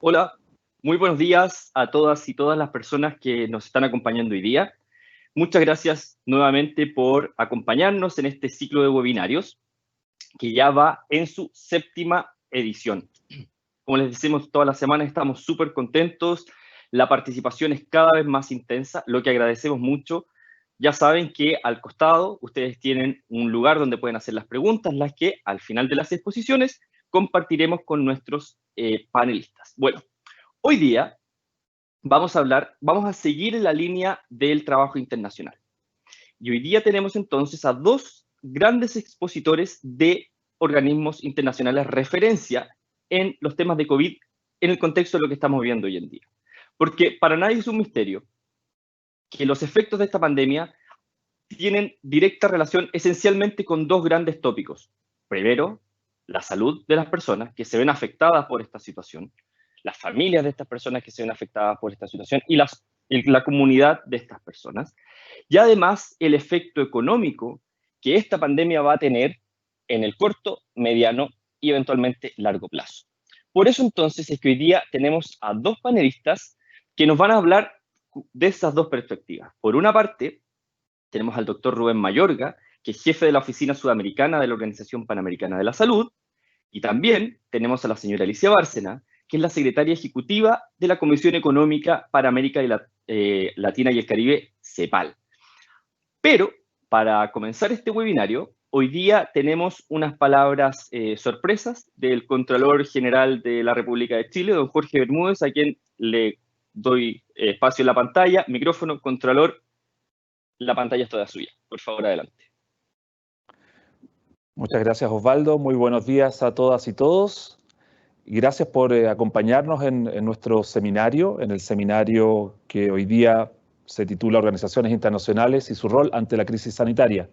Hola, muy buenos días a todas y todas las personas que nos están acompañando hoy día. Muchas gracias nuevamente por acompañarnos en este ciclo de webinarios que ya va en su 7ª edición. Como les decimos todas las semanas, estamos súper contentos. La participación es cada vez más intensa, lo que agradecemos mucho. Ya saben que al costado ustedes tienen un lugar donde pueden hacer las preguntas, las que al final de las exposiciones compartiremos con nuestros panelistas. Bueno, hoy día vamos a seguir en la línea del trabajo internacional. Y hoy día tenemos entonces a dos grandes expositores de organismos internacionales referencia en los temas de COVID en el contexto de lo que estamos viendo hoy en día. Porque para nadie es un misterio que los efectos de esta pandemia tienen directa relación esencialmente con dos grandes tópicos. Primero, la salud de las personas que se ven afectadas por esta situación, las familias de estas personas que se ven afectadas por esta situación y la comunidad de estas personas. Y además, el efecto económico que esta pandemia va a tener en el corto, mediano y eventualmente largo plazo. Por eso entonces es que hoy día tenemos a dos panelistas que nos van a hablar de esas dos perspectivas. Por una parte, tenemos al doctor Rubén Mayorga, que es jefe de la Oficina Sudamericana de la Organización Panamericana de la Salud, y también tenemos a la señora Alicia Bárcena, que es la secretaria ejecutiva de la Comisión Económica para América Latina y el Caribe, CEPAL. Pero, para comenzar este webinario, hoy día tenemos unas palabras sorpresas del Contralor General de la República de Chile, don Jorge Bermúdez, a quien le doy espacio en la pantalla. Micrófono, Contralor, la pantalla es toda suya. Por favor, adelante. Muchas gracias, Osvaldo. Muy buenos días a todas y todos. Y gracias por acompañarnos en nuestro seminario, en el seminario que hoy día se titula Organizaciones Internacionales y su rol ante la crisis sanitaria.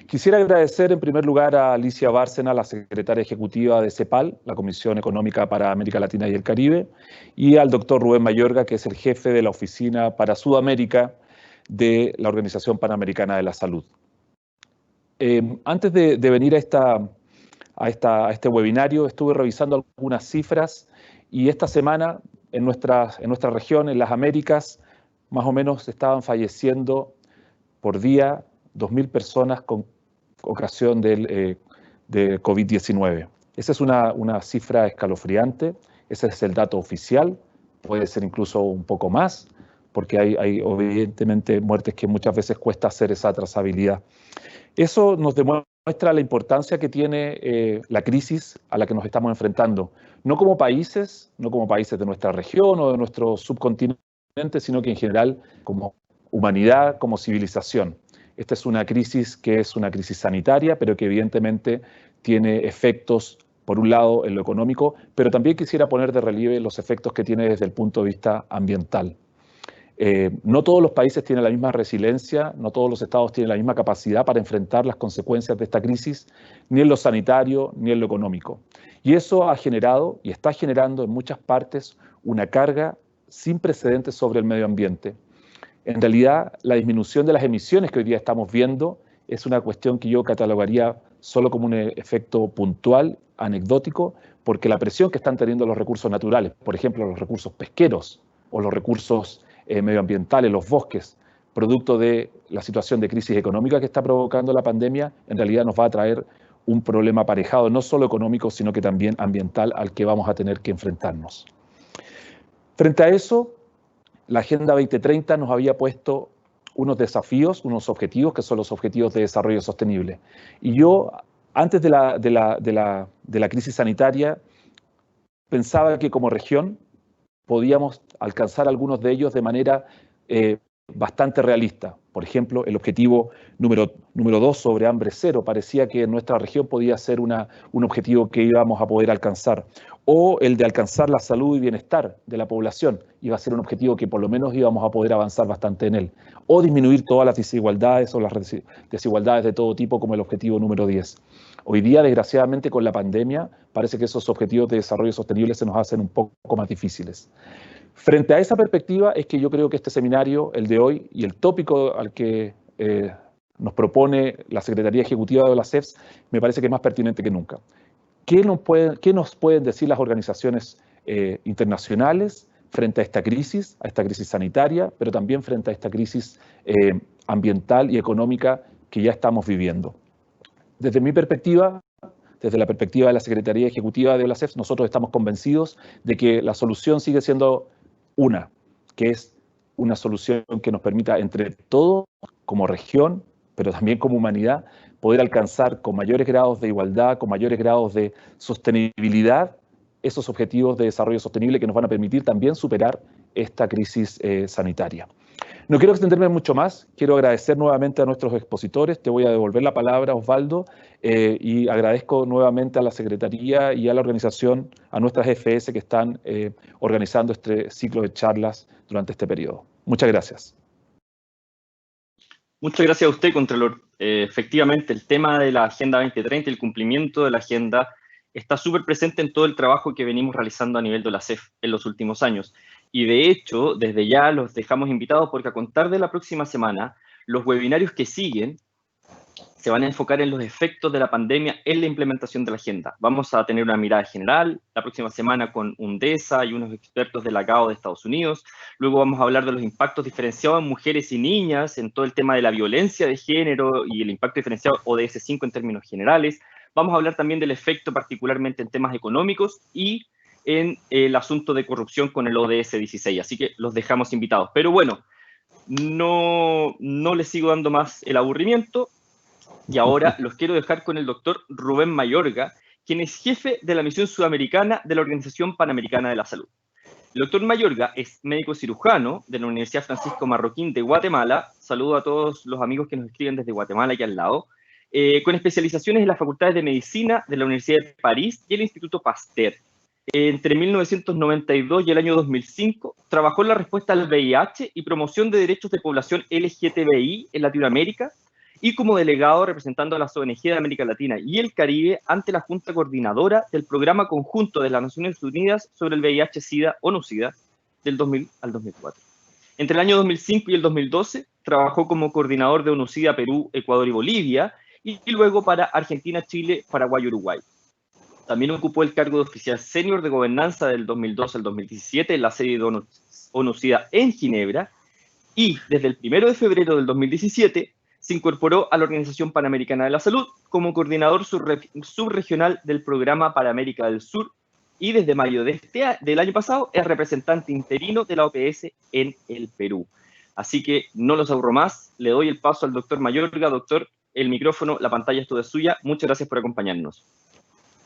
Quisiera agradecer en primer lugar a Alicia Bárcena, la secretaria ejecutiva de CEPAL, la Comisión Económica para América Latina y el Caribe, y al doctor Rubén Mayorga, que es el jefe de la Oficina para Sudamérica de la Organización Panamericana de la Salud. Antes de venir a este webinario, estuve revisando algunas cifras y esta semana en nuestra región, en las Américas, más o menos estaban falleciendo por día 2.000 personas con ocasión de COVID-19. Esa es una cifra escalofriante, ese es el dato oficial, puede ser incluso un poco más, porque hay evidentemente muertes que muchas veces cuesta hacer esa trazabilidad. Eso nos demuestra la importancia que tiene la crisis a la que nos estamos enfrentando, no como países de nuestra región o de nuestro subcontinente, sino que en general como humanidad, como civilización. Esta es una crisis que es una crisis sanitaria, pero que evidentemente tiene efectos, por un lado, en lo económico, pero también quisiera poner de relieve los efectos que tiene desde el punto de vista ambiental. No todos los países tienen la misma resiliencia, no todos los estados tienen la misma capacidad para enfrentar las consecuencias de esta crisis, ni en lo sanitario ni en lo económico. Y eso ha generado y está generando en muchas partes una carga sin precedentes sobre el medio ambiente. En realidad, la disminución de las emisiones que hoy día estamos viendo es una cuestión que yo catalogaría solo como un efecto puntual, anecdótico, porque la presión que están teniendo los recursos naturales, por ejemplo, los recursos pesqueros o los recursos medioambientales, los bosques, producto de la situación de crisis económica que está provocando la pandemia, en realidad nos va a traer un problema aparejado, no solo económico, sino que también ambiental, al que vamos a tener que enfrentarnos. Frente a eso, la Agenda 2030 nos había puesto unos desafíos, unos objetivos, que son los Objetivos de Desarrollo Sostenible. Y yo, antes de la crisis sanitaria, pensaba que como región podíamos alcanzar algunos de ellos de manera bastante realista. Por ejemplo, el objetivo número 2 sobre hambre cero, parecía que en nuestra región podía ser un objetivo que íbamos a poder alcanzar. O el de alcanzar la salud y bienestar de la población, iba a ser un objetivo que por lo menos íbamos a poder avanzar bastante en él. O disminuir todas las desigualdades o las desigualdades de todo tipo, como el objetivo número 10. Hoy día, desgraciadamente, con la pandemia, parece que esos objetivos de desarrollo sostenible se nos hacen un poco más difíciles. Frente a esa perspectiva es que yo creo que este seminario, el de hoy, y el tópico al que nos propone la Secretaría Ejecutiva de la CEFS, me parece que es más pertinente que nunca. ¿Qué nos pueden decir las organizaciones internacionales frente a esta crisis sanitaria, pero también frente a esta crisis ambiental y económica que ya estamos viviendo? Desde mi perspectiva, desde la perspectiva de la Secretaría Ejecutiva de la CEFS, nosotros estamos convencidos de que la solución sigue siendo una, que es una solución que nos permita entre todos, como región, pero también como humanidad, poder alcanzar con mayores grados de igualdad, con mayores grados de sostenibilidad, esos objetivos de desarrollo sostenible que nos van a permitir también superar esta crisis sanitaria. No quiero extenderme mucho más, quiero agradecer nuevamente a nuestros expositores, te voy a devolver la palabra, Osvaldo, y agradezco nuevamente a la Secretaría y a la organización, a nuestras FS que están organizando este ciclo de charlas durante este periodo. Muchas gracias. Muchas gracias a usted, Contralor. Efectivamente, el tema de la Agenda 2030, el cumplimiento de la agenda, está súper presente en todo el trabajo que venimos realizando a nivel de la CEF en los últimos años. Y de hecho, desde ya los dejamos invitados porque a contar de la próxima semana, los webinarios que siguen se van a enfocar en los efectos de la pandemia en la implementación de la agenda. Vamos a tener una mirada general la próxima semana con UNDESA y unos expertos de la CAO de Estados Unidos. Luego vamos a hablar de los impactos diferenciados en mujeres y niñas, en todo el tema de la violencia de género y el impacto diferenciado ODS5 en términos generales. Vamos a hablar también del efecto particularmente en temas económicos y en el asunto de corrupción con el ODS 16. Así que los dejamos invitados. Pero bueno, no les sigo dando más el aburrimiento. Y ahora los quiero dejar con el doctor Rubén Mayorga, quien es jefe de la misión sudamericana de la Organización Panamericana de la Salud. El doctor Mayorga es médico cirujano de la Universidad Francisco Marroquín de Guatemala. Saludo a todos los amigos que nos escriben desde Guatemala, aquí al lado. Con especializaciones en las facultades de medicina de la Universidad de París y el Instituto Pasteur. Entre 1992 y el año 2005, trabajó en la respuesta al VIH y promoción de derechos de población LGTBI en Latinoamérica, y como delegado representando a las ONG de América Latina y el Caribe ante la Junta Coordinadora del Programa Conjunto de las Naciones Unidas sobre el VIH-Sida, ONU-SIDA, del 2000 al 2004. Entre el año 2005 y el 2012, trabajó como coordinador de ONU-SIDA Perú, Ecuador y Bolivia, y luego para Argentina, Chile, Paraguay y Uruguay. También ocupó el cargo de oficial senior de gobernanza del 2012 al 2017 en la sede de ONU-SIDA en Ginebra, y desde el 1 de febrero del 2017 se incorporó a la Organización Panamericana de la Salud como coordinador subregional del Programa para América del Sur, y desde mayo del año pasado es representante interino de la OPS en el Perú. Así que no los aburro más, le doy el paso al doctor Mayorga. Doctor, el micrófono, la pantalla es toda suya. Muchas gracias por acompañarnos.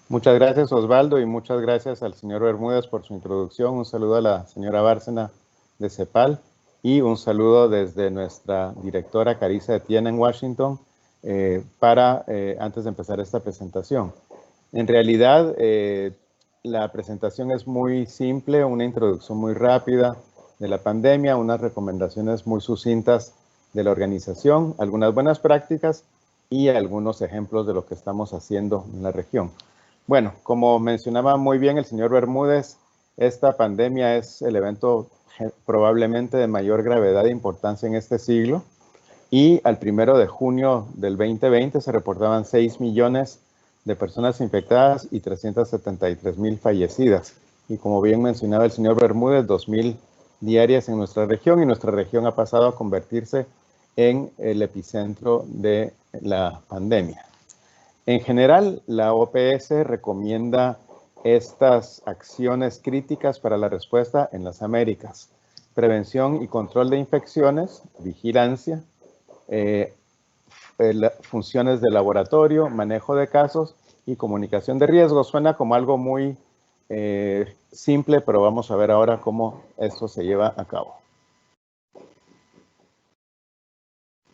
Muchas gracias, Osvaldo, y muchas gracias al señor Bermúdez por su introducción. Un saludo a la señora Bárcena de CEPAL y un saludo desde nuestra directora Carissa Etienne en Washington antes de empezar esta presentación. En realidad, la presentación es muy simple, una introducción muy rápida de la pandemia, unas recomendaciones muy sucintas de la organización, algunas buenas prácticas y algunos ejemplos de lo que estamos haciendo en la región. Bueno, como mencionaba muy bien el señor Bermúdez, esta pandemia es el evento probablemente de mayor gravedad e importancia en este siglo, y al 1 de junio del 2020 se reportaban 6 millones de personas infectadas y 373,000 fallecidas. Y como bien mencionaba el señor Bermúdez, 2,000 diarias en nuestra región, y nuestra región ha pasado a convertirse en el epicentro de la pandemia. En general, la OPS recomienda estas acciones críticas para la respuesta en las Américas: prevención y control de infecciones, vigilancia, funciones de laboratorio, manejo de casos y comunicación de riesgos. Suena como algo muy simple, pero vamos a ver ahora cómo esto se lleva a cabo.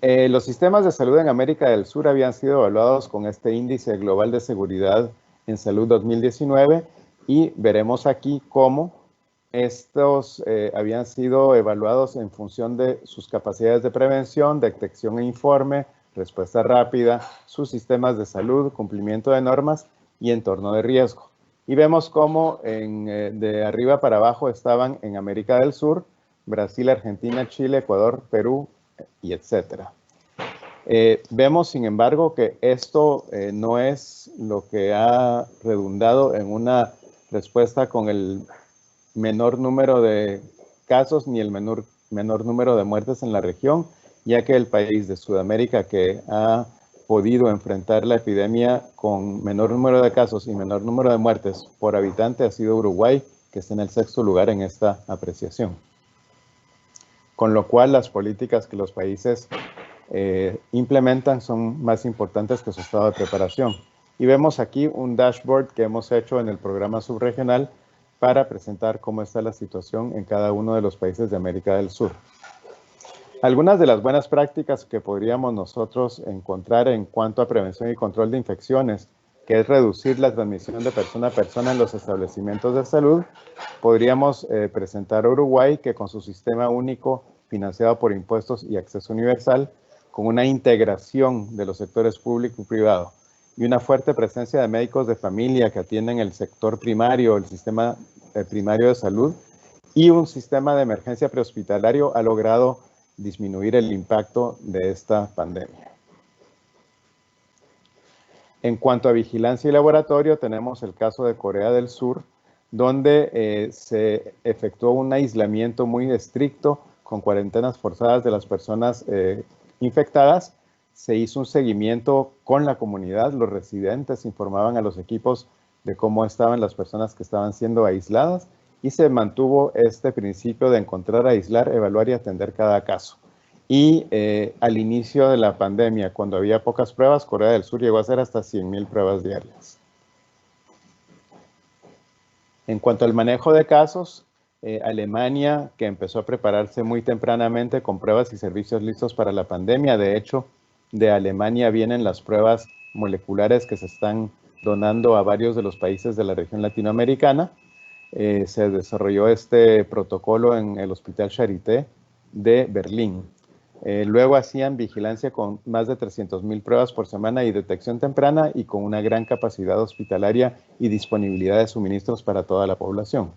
Los sistemas de salud en América del Sur habían sido evaluados con este Índice Global de Seguridad en Salud 2019, y veremos aquí cómo estos habían sido evaluados en función de sus capacidades de prevención, detección e informe, respuesta rápida, sus sistemas de salud, cumplimiento de normas y entorno de riesgo. Y vemos cómo de arriba para abajo estaban en América del Sur, Brasil, Argentina, Chile, Ecuador, Perú, y etcétera. Vemos, sin embargo, que esto no es lo que ha redundado en una respuesta con el menor número de casos ni el menor número de muertes en la región, ya que el país de Sudamérica que ha podido enfrentar la epidemia con menor número de casos y menor número de muertes por habitante ha sido Uruguay, que está en el 6º lugar en esta apreciación. Con lo cual, las políticas que los países implementan son más importantes que su estado de preparación. Y vemos aquí un dashboard que hemos hecho en el programa subregional para presentar cómo está la situación en cada uno de los países de América del Sur. Algunas de las buenas prácticas que podríamos nosotros encontrar en cuanto a prevención y control de infecciones, que es reducir la transmisión de persona a persona en los establecimientos de salud, podríamos presentar a Uruguay, que con su sistema único financiado por impuestos y acceso universal, con una integración de los sectores público y privado y una fuerte presencia de médicos de familia que atienden el sector primario, el sistema primario de salud, y un sistema de emergencia prehospitalario ha logrado disminuir el impacto de esta pandemia. En cuanto a vigilancia y laboratorio, tenemos el caso de Corea del Sur, donde se efectuó un aislamiento muy estricto con cuarentenas forzadas de las personas infectadas. Se hizo un seguimiento con la comunidad, los residentes informaban a los equipos de cómo estaban las personas que estaban siendo aisladas y se mantuvo este principio de encontrar, aislar, evaluar y atender cada caso. Y al inicio de la pandemia, cuando había pocas pruebas, Corea del Sur llegó a hacer hasta 100,000 pruebas diarias. En cuanto al manejo de casos, Alemania, que empezó a prepararse muy tempranamente con pruebas y servicios listos para la pandemia. De hecho, de Alemania vienen las pruebas moleculares que se están donando a varios de los países de la región latinoamericana. Se desarrolló este protocolo en el Hospital Charité de Berlín. Luego hacían vigilancia con más de 300,000 pruebas por semana y detección temprana y con una gran capacidad hospitalaria y disponibilidad de suministros para toda la población.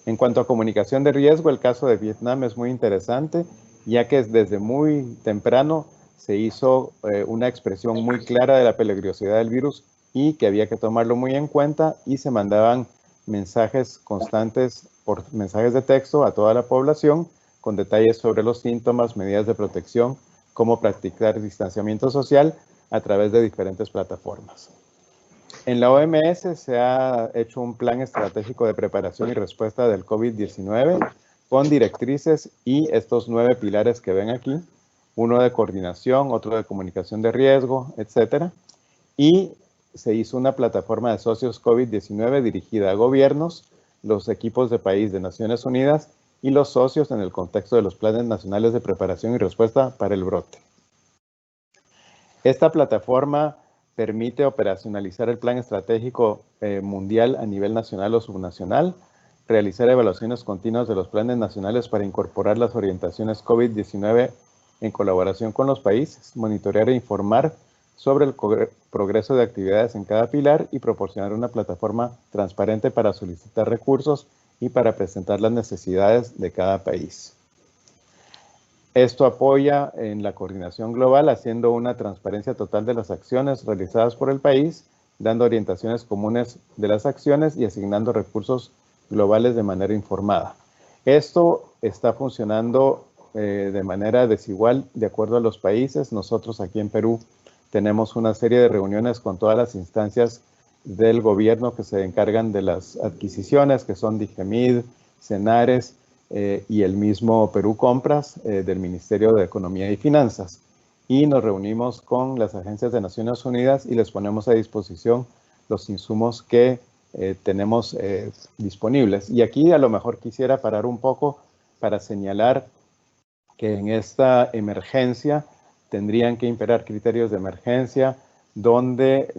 En cuanto a comunicación de riesgo, el caso de Vietnam es muy interesante, ya que desde muy temprano se hizo una expresión muy clara de la peligrosidad del virus y que había que tomarlo muy en cuenta, y se mandaban mensajes constantes por mensajes de texto a toda la población con detalles sobre los síntomas, medidas de protección, cómo practicar distanciamiento social a través de diferentes plataformas. En la OMS se ha hecho un plan estratégico de preparación y respuesta del COVID-19 con directrices y estos 9 pilares que ven aquí, uno de coordinación, otro de comunicación de riesgo, etcétera. Y se hizo una plataforma de socios COVID-19 dirigida a gobiernos, los equipos de país de Naciones Unidas y los socios en el contexto de los planes nacionales de preparación y respuesta para el brote. Esta plataforma permite operacionalizar el plan estratégico mundial a nivel nacional o subnacional, realizar evaluaciones continuas de los planes nacionales para incorporar las orientaciones COVID-19 en colaboración con los países, monitorear e informar sobre el progreso de actividades en cada pilar y proporcionar una plataforma transparente para solicitar recursos y para presentar las necesidades de cada país. Esto apoya en la coordinación global, haciendo una transparencia total de las acciones realizadas por el país, dando orientaciones comunes de las acciones y asignando recursos globales de manera informada. Esto está funcionando de manera desigual de acuerdo a los países. Nosotros aquí en Perú tenemos una serie de reuniones con todas las instancias del gobierno que se encargan de las adquisiciones, que son DIGEMID, CENARES y el mismo Perú Compras del Ministerio de Economía y Finanzas. Y nos reunimos con las agencias de Naciones Unidas y les ponemos a disposición los insumos que tenemos disponibles. Y aquí a lo mejor quisiera parar un poco para señalar que en esta emergencia tendrían que imperar criterios de emergencia donde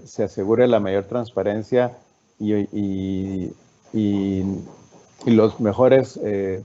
se asegure la mayor transparencia y los mejores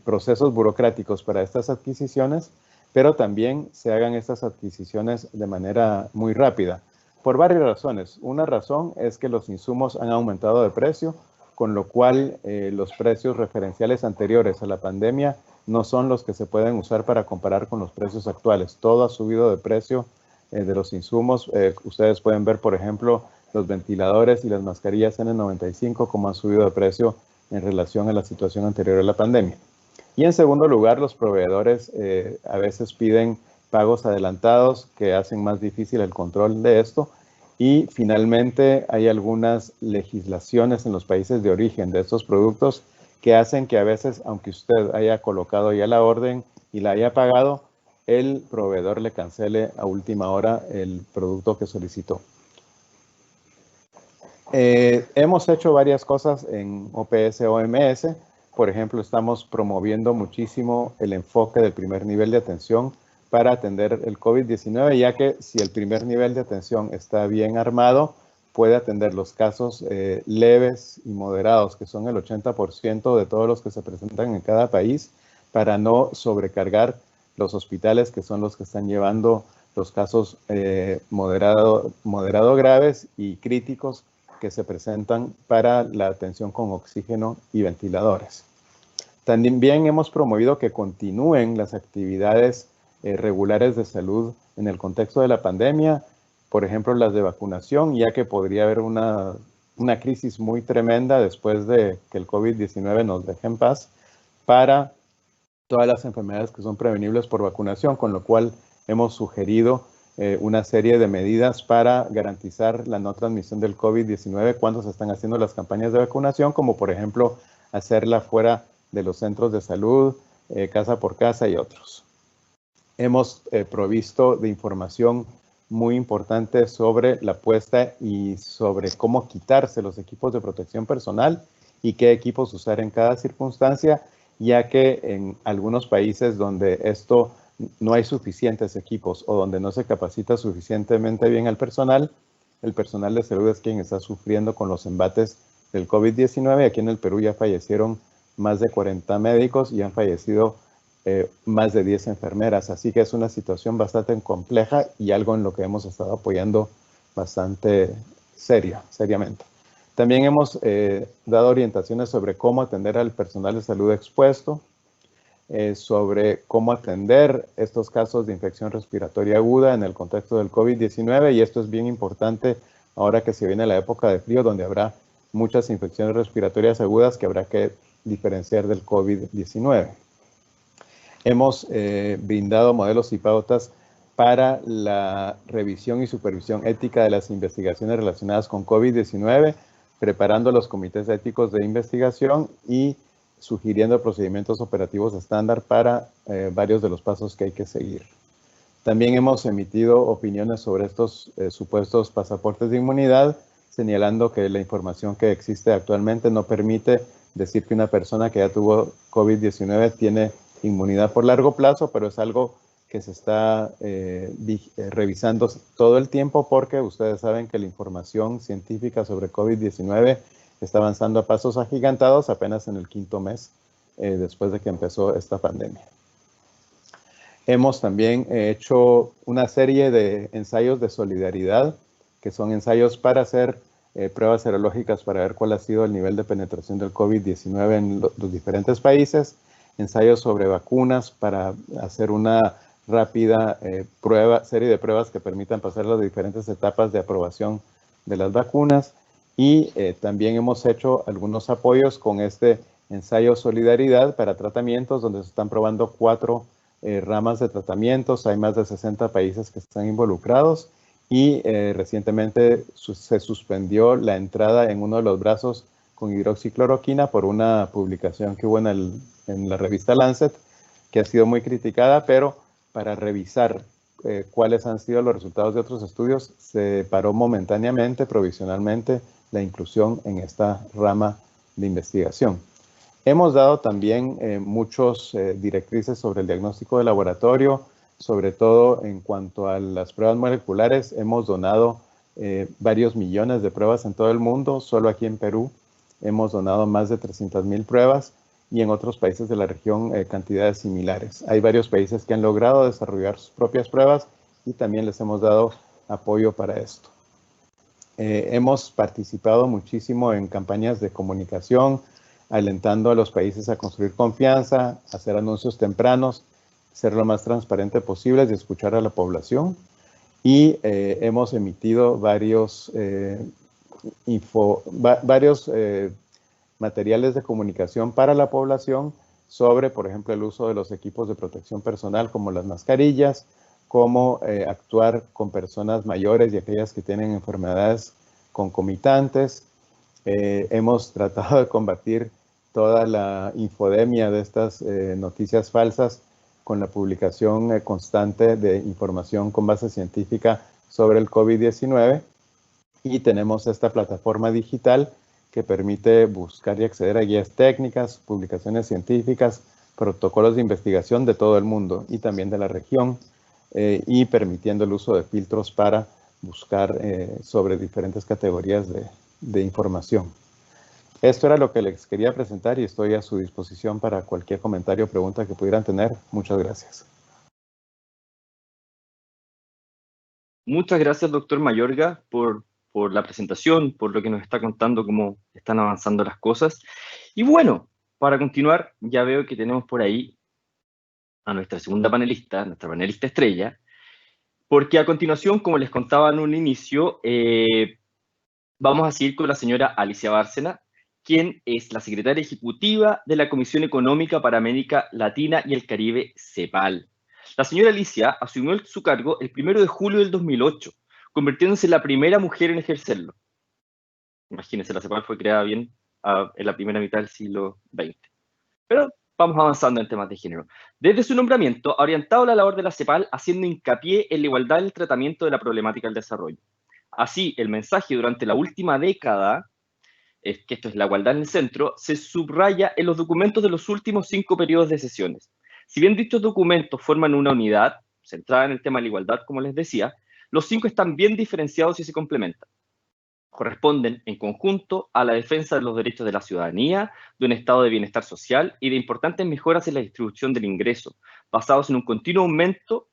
procesos burocráticos para estas adquisiciones, pero también se hagan estas adquisiciones de manera muy rápida. Por varias razones. Una razón es que los insumos han aumentado de precio, con lo cual los precios referenciales anteriores a la pandemia no son los que se pueden usar para comparar con los precios actuales. Todo ha subido de precio de los insumos. Ustedes pueden ver, por ejemplo, los ventiladores y las mascarillas N95 como han subido de precio en relación a la situación anterior a la pandemia. Y en segundo lugar, los proveedores a veces piden pagos adelantados que hacen más difícil el control de esto. Y finalmente hay algunas legislaciones en los países de origen de estos productos que hacen que a veces, aunque usted haya colocado ya la orden y la haya pagado, el proveedor le cancele a última hora el producto que solicitó. Hemos hecho varias cosas en OPS-OMS. Por ejemplo, estamos promoviendo muchísimo el enfoque del primer nivel de atención para atender el COVID-19, ya que si el primer nivel de atención está bien armado, puede atender los casos leves y moderados, que son el 80% de todos los que se presentan en cada país, para no sobrecargar los hospitales, que son los que están llevando los casos moderado graves y críticos que se presentan para la atención con oxígeno y ventiladores. También hemos promovido que continúen las actividades regulares de salud en el contexto de la pandemia, por ejemplo, las de vacunación, ya que podría haber una crisis muy tremenda después de que el COVID-19 nos deje en paz para todas las enfermedades que son prevenibles por vacunación, con lo cual hemos sugerido una serie de medidas para garantizar la no transmisión del COVID-19 cuando se están haciendo las campañas de vacunación, como por ejemplo hacerla fuera de los centros de salud, casa por casa y otros. Hemos provisto de información muy importante sobre la puesta y sobre cómo quitarse los equipos de protección personal y qué equipos usar en cada circunstancia, ya que en algunos países donde esto no hay suficientes equipos o donde no se capacita suficientemente bien al personal, el personal de salud es quien está sufriendo con los embates del COVID-19. Aquí en el Perú ya fallecieron más de 40 médicos y han fallecido más de 10 enfermeras, así que es una situación bastante compleja y algo en lo que hemos estado apoyando bastante seriamente. También hemos dado orientaciones sobre cómo atender al personal de salud expuesto, sobre cómo atender estos casos de infección respiratoria aguda en el contexto del COVID-19, y esto es bien importante ahora que se viene la época de frío, donde habrá muchas infecciones respiratorias agudas que habrá que diferenciar del COVID-19. Hemos brindado modelos y pautas para la revisión y supervisión ética de las investigaciones relacionadas con COVID-19, preparando los comités éticos de investigación y sugiriendo procedimientos operativos estándar para varios de los pasos que hay que seguir. También hemos emitido opiniones sobre estos supuestos pasaportes de inmunidad, señalando que la información que existe actualmente no permite decir que una persona que ya tuvo COVID-19 tiene inmunidad por largo plazo, pero es algo que se está revisando todo el tiempo, porque ustedes saben que la información científica sobre COVID-19 está avanzando a pasos agigantados apenas en el 5º mes después de que empezó esta pandemia. Hemos también hecho una serie de ensayos de solidaridad, que son ensayos para hacer pruebas serológicas para ver cuál ha sido el nivel de penetración del COVID-19 en los diferentes países, ensayos sobre vacunas para hacer una rápida serie de pruebas que permitan pasar las diferentes etapas de aprobación de las vacunas, y también hemos hecho algunos apoyos con este ensayo Solidaridad para tratamientos, donde se están probando 4 ramas de tratamientos. Hay más de 60 países que están involucrados, y recientemente se suspendió la entrada en uno de los brazos con hidroxicloroquina por una publicación que hubo en la revista Lancet, que ha sido muy criticada, pero para revisar cuáles han sido los resultados de otros estudios, se paró momentáneamente, provisionalmente, la inclusión en esta rama de investigación. Hemos dado también muchos directrices sobre el diagnóstico de laboratorio, sobre todo en cuanto a las pruebas moleculares. Hemos donado varios millones de pruebas en todo el mundo. Solo aquí en Perú hemos donado más de 300,000 pruebas, y en otros países de la región cantidades similares. Hay varios países que han logrado desarrollar sus propias pruebas y también les hemos dado apoyo para esto. Hemos participado muchísimo en campañas de comunicación, alentando a los países a construir confianza, hacer anuncios tempranos, ser lo más transparente posible y escuchar a la población. Y hemos emitido varios materiales de comunicación para la población sobre, por ejemplo, el uso de los equipos de protección personal como las mascarillas, cómo actuar con personas mayores y aquellas que tienen enfermedades concomitantes. Hemos tratado de combatir toda la infodemia de estas noticias falsas con la publicación constante de información con base científica sobre el COVID-19. Y tenemos esta plataforma digital que permite buscar y acceder a guías técnicas, publicaciones científicas, protocolos de investigación de todo el mundo y también de la región, y permitiendo el uso de filtros para buscar sobre diferentes categorías de información. Esto era lo que les quería presentar y estoy a su disposición para cualquier comentario o pregunta que pudieran tener. Muchas gracias. Muchas gracias, doctor Mayorga, por la presentación, por lo que nos está contando cómo están avanzando las cosas. Y bueno, para continuar, ya veo que tenemos por ahí a nuestra segunda panelista, nuestra panelista estrella, porque a continuación, como les contaba en un inicio, vamos a seguir con la señora Alicia Bárcena, quien es la secretaria ejecutiva de la Comisión Económica para América Latina y el Caribe, CEPAL. La señora Alicia asumió su cargo el 1 de julio del 2008, convirtiéndose en la primera mujer en ejercerlo. Imagínense, la CEPAL fue creada bien en la primera mitad del siglo XX. Pero vamos avanzando en temas de género. Desde su nombramiento, ha orientado la labor de la CEPAL haciendo hincapié en la igualdad en el tratamiento de la problemática del desarrollo. Así, el mensaje durante la última década, que esto es la igualdad en el centro, se subraya en los documentos de los últimos 5 periodos de sesiones. Si bien dichos documentos forman una unidad, centrada en el tema de la igualdad, como les decía, los 5 están bien diferenciados y se complementan. Corresponden en conjunto a la defensa de los derechos de la ciudadanía, de un estado de bienestar social y de importantes mejoras en la distribución del ingreso, basados en un continuo aumento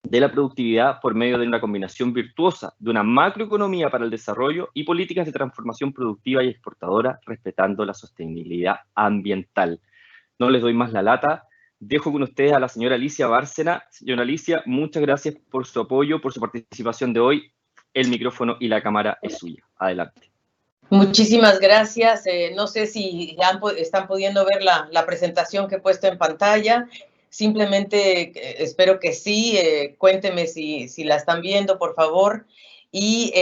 de la productividad por medio de una combinación virtuosa de una macroeconomía para el desarrollo y políticas de transformación productiva y exportadora, respetando la sostenibilidad ambiental. No les doy más la lata, dejo con ustedes a la señora Alicia Bárcena. Señora Alicia, muchas gracias por su apoyo, por su participación de hoy. El micrófono y la cámara es suya. Adelante. Muchísimas gracias. No sé si ya están pudiendo ver la presentación que he puesto en pantalla. Simplemente espero que sí. Cuénteme si la están viendo, por favor. Y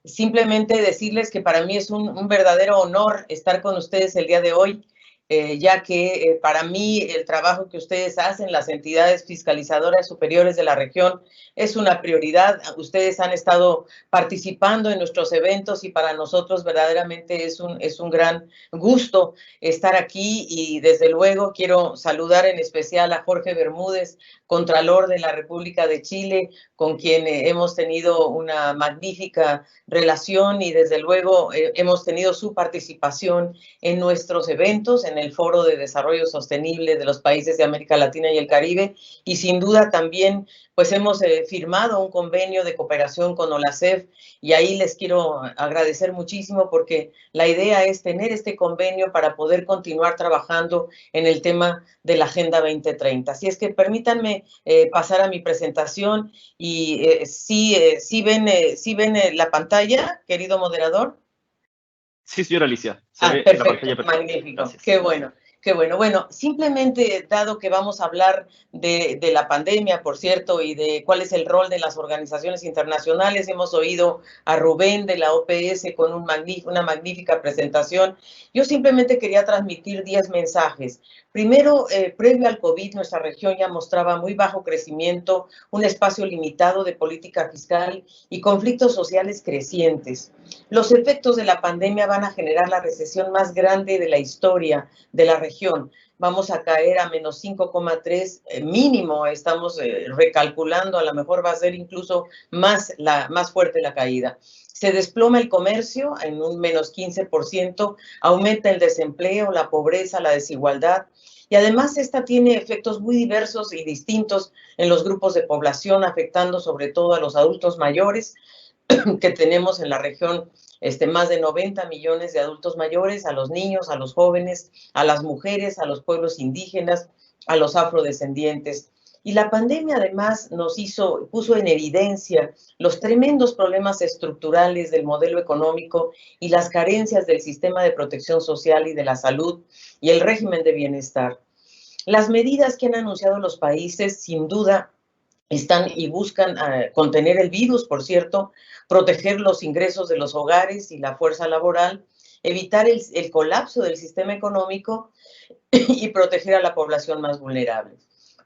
simplemente decirles que para mí es un verdadero honor estar con ustedes el día de hoy, ya que para mí el trabajo que ustedes hacen, las entidades fiscalizadoras superiores de la región, es una prioridad. Ustedes han estado participando en nuestros eventos y para nosotros verdaderamente es un gran gusto estar aquí, y desde luego quiero saludar en especial a Jorge Bermúdez, Contralor de la República de Chile, con quien hemos tenido una magnífica relación y desde luego hemos tenido su participación en nuestros eventos, en el Foro de Desarrollo Sostenible de los países de América Latina y el Caribe, y sin duda también pues hemos firmado un convenio de cooperación con OLACEF, y ahí les quiero agradecer muchísimo porque la idea es tener este convenio para poder continuar trabajando en el tema de la Agenda 2030. Así es que permítanme pasar a mi presentación y ¿sí ven la pantalla, querido moderador? Sí, señora Alicia. Perfecto, magnífico. Gracias. Qué bueno. Qué bueno. Bueno, simplemente dado que vamos a hablar de la pandemia, por cierto, y de cuál es el rol de las organizaciones internacionales, hemos oído a Rubén de la OPS con una magnífica presentación. Yo simplemente quería transmitir 10 mensajes. Primero, previo al COVID, nuestra región ya mostraba muy bajo crecimiento, un espacio limitado de política fiscal y conflictos sociales crecientes. Los efectos de la pandemia van a generar la recesión más grande de la historia de la región. Vamos a caer a menos 5,3 mínimo, estamos recalculando, a lo mejor va a ser incluso más fuerte la caída. Se desploma el comercio en un menos 15%, aumenta el desempleo, la pobreza, la desigualdad, y además esta tiene efectos muy diversos y distintos en los grupos de población, afectando sobre todo a los adultos mayores, que tenemos en la región más de 90 millones de adultos mayores, a los niños, a los jóvenes, a las mujeres, a los pueblos indígenas, a los afrodescendientes. Y la pandemia además puso en evidencia los tremendos problemas estructurales del modelo económico y las carencias del sistema de protección social y de la salud y el régimen de bienestar. Las medidas que han anunciado los países, sin duda, están y buscan contener el virus, por cierto, proteger los ingresos de los hogares y la fuerza laboral, evitar el colapso del sistema económico y proteger a la población más vulnerable.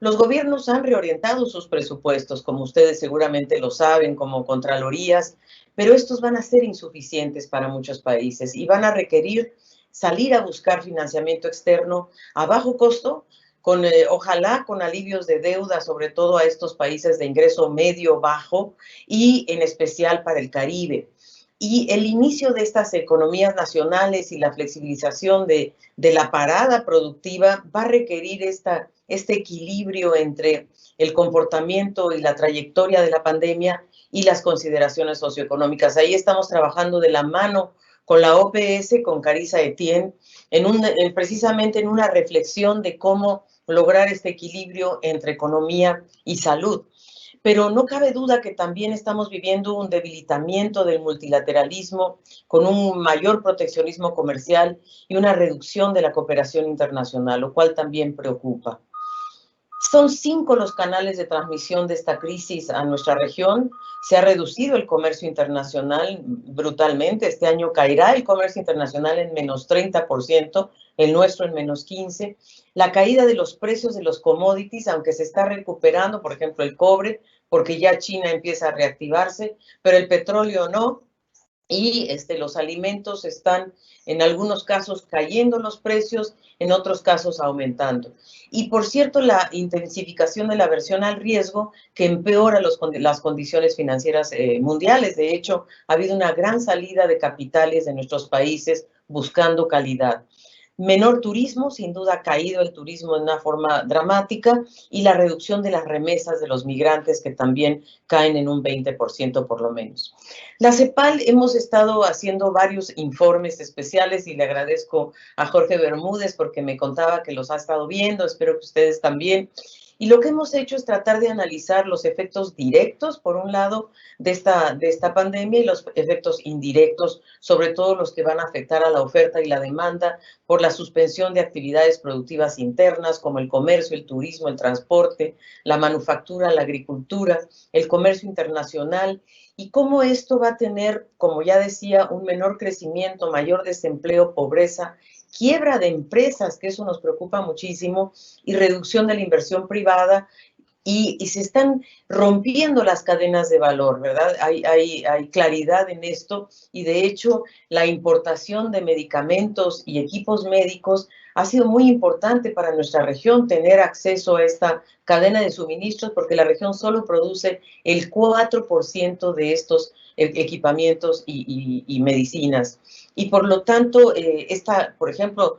Los gobiernos han reorientado sus presupuestos, como ustedes seguramente lo saben, como contralorías, pero estos van a ser insuficientes para muchos países y van a requerir salir a buscar financiamiento externo a bajo costo, ojalá con alivios de deuda, sobre todo a estos países de ingreso medio-bajo y en especial para el Caribe. Y el inicio de estas economías nacionales y la flexibilización de la parada productiva va a requerir este equilibrio entre el comportamiento y la trayectoria de la pandemia y las consideraciones socioeconómicas. Ahí estamos trabajando de la mano con la OPS, con Carissa Etienne, precisamente en una reflexión de cómo lograr este equilibrio entre economía y salud. Pero no cabe duda que también estamos viviendo un debilitamiento del multilateralismo con un mayor proteccionismo comercial y una reducción de la cooperación internacional, lo cual también preocupa. Son 5 los canales de transmisión de esta crisis a nuestra región. Se ha reducido el comercio internacional brutalmente. Este año caerá el comercio internacional en menos 30%, el nuestro en menos 15%. La caída de los precios de los commodities, aunque se está recuperando, por ejemplo, el cobre, porque ya China empieza a reactivarse, pero el petróleo no. Y los alimentos están en algunos casos cayendo los precios, en otros casos aumentando. Y por cierto, la intensificación de la aversión al riesgo que empeora las condiciones financieras mundiales. De hecho, ha habido una gran salida de capitales de nuestros países buscando calidad. Menor turismo, sin duda ha caído el turismo de una forma dramática, y la reducción de las remesas de los migrantes, que también caen en un 20% por lo menos. La CEPAL hemos estado haciendo varios informes especiales y le agradezco a Jorge Bermúdez porque me contaba que los ha estado viendo, espero que ustedes también. Y lo que hemos hecho es tratar de analizar los efectos directos, por un lado, de esta pandemia, y los efectos indirectos, sobre todo los que van a afectar a la oferta y la demanda por la suspensión de actividades productivas internas como el comercio, el turismo, el transporte, la manufactura, la agricultura, el comercio internacional, y cómo esto va a tener, como ya decía, un menor crecimiento, mayor desempleo, pobreza, quiebra de empresas, que eso nos preocupa muchísimo, y reducción de la inversión privada, y se están rompiendo las cadenas de valor, ¿verdad? Hay claridad en esto, y de hecho la importación de medicamentos y equipos médicos ha sido muy importante para nuestra región, tener acceso a esta cadena de suministros, porque la región solo produce el 4% de estos equipamientos y medicinas. Y por lo tanto, por ejemplo,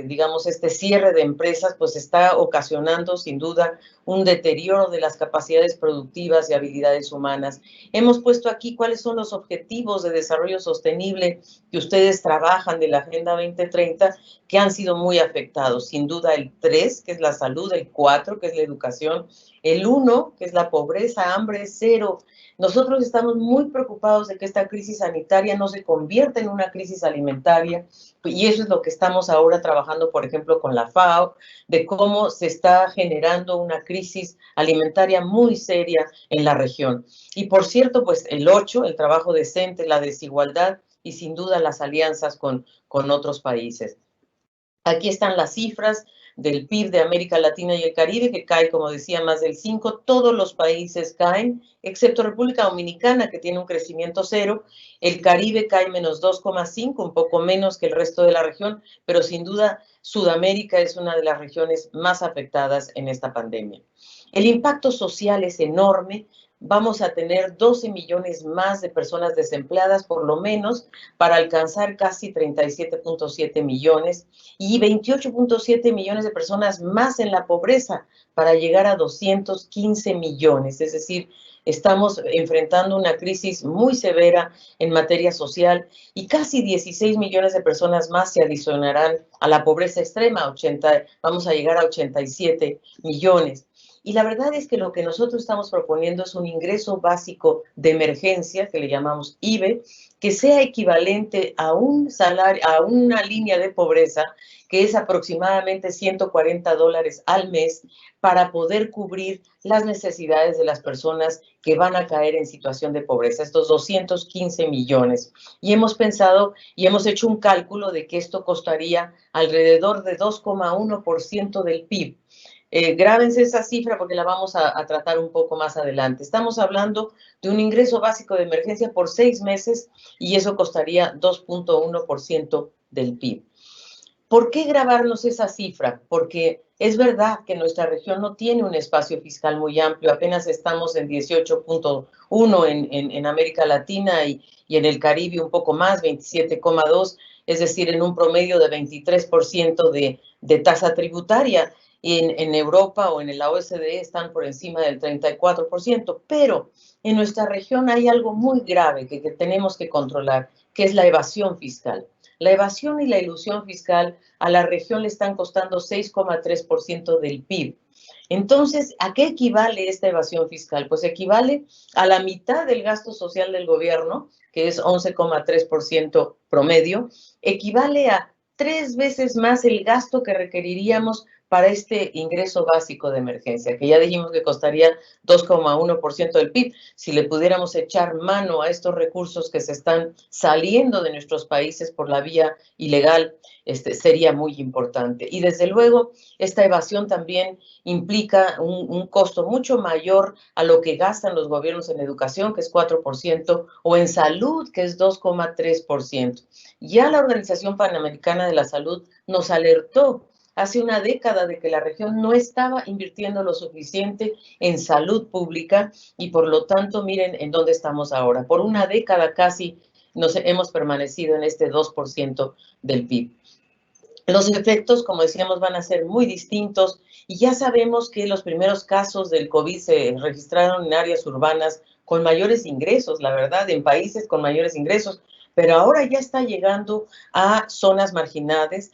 digamos, este cierre de empresas, pues está ocasionando sin duda un deterioro de las capacidades productivas y habilidades humanas. Hemos puesto aquí cuáles son los objetivos de desarrollo sostenible que ustedes trabajan de la Agenda 2030, que han sido muy afectados. Sin duda el 3, que es la salud, el 4, que es la educación, el 1, que es la pobreza, hambre, 0. Nosotros estamos muy preocupados de que esta crisis sanitaria no se convierta en una crisis alimentaria, y eso es lo que estamos ahora trabajando, por ejemplo, con la FAO, de cómo se está generando una crisis alimentaria muy seria en la región. Y por cierto, pues el 8, el trabajo decente, la desigualdad y sin duda las alianzas con otros países. Aquí están las cifras del PIB de América Latina y el Caribe, que cae, como decía, más del 5%. Todos los países caen, excepto República Dominicana, que tiene un crecimiento 0%. El Caribe cae menos 2,5%, un poco menos que el resto de la región, pero sin duda Sudamérica es una de las regiones más afectadas en esta pandemia. El impacto social es enorme. vamos a tener 12 millones más de personas desempleadas, por lo menos, para alcanzar casi 37.7 millones y 28.7 millones de personas más en la pobreza para llegar a 215 millones. Es decir, estamos enfrentando una crisis muy severa en materia social y casi 16 millones de personas más se adicionarán a la pobreza extrema. Vamos a llegar a 87 millones. Y la verdad es que lo que nosotros estamos proponiendo es un ingreso básico de emergencia, que le llamamos IBE, que sea equivalente a un salario, a una línea de pobreza, que es aproximadamente $140 al mes, para poder cubrir las necesidades de las personas que van a caer en situación de pobreza, estos 215 millones. Y hemos pensado y hemos hecho un cálculo de que esto costaría alrededor de 2,1% del PIB. Grábense esa cifra porque la vamos a tratar un poco más adelante. Estamos hablando de un ingreso básico de emergencia por 6 meses y eso costaría 2,1% del PIB. ¿Por qué grabarnos esa cifra? Porque es verdad que nuestra región no tiene un espacio fiscal muy amplio, apenas estamos en 18.1 en América Latina y en el Caribe un poco más, 27,2, es decir, en un promedio de 23% de tasa tributaria. En Europa o en la OCDE están por encima del 34%, pero en nuestra región hay algo muy grave que tenemos que controlar, que es la evasión fiscal. La evasión y la ilusión fiscal a la región le están costando 6,3% del PIB. Entonces, ¿a qué equivale esta evasión fiscal? Pues equivale a la mitad del gasto social del gobierno, que es 11,3% promedio, equivale a 3 veces más el gasto que requeriríamos para este ingreso básico de emergencia, que ya dijimos que costaría 2,1% del PIB. Si le pudiéramos echar mano a estos recursos que se están saliendo de nuestros países por la vía ilegal, sería muy importante. Y desde luego, esta evasión también implica un costo mucho mayor a lo que gastan los gobiernos en educación, que es 4%, o en salud, que es 2,3%. Ya la Organización Panamericana de la Salud nos alertó hace una década de que la región no estaba invirtiendo lo suficiente en salud pública y por lo tanto miren en dónde estamos ahora. Por una década casi nos hemos permanecido en este 2% del PIB. Los efectos, como decíamos, van a ser muy distintos y ya sabemos que los primeros casos del COVID se registraron en áreas urbanas con mayores ingresos, la verdad, en países con mayores ingresos, pero ahora ya está llegando a zonas marginadas,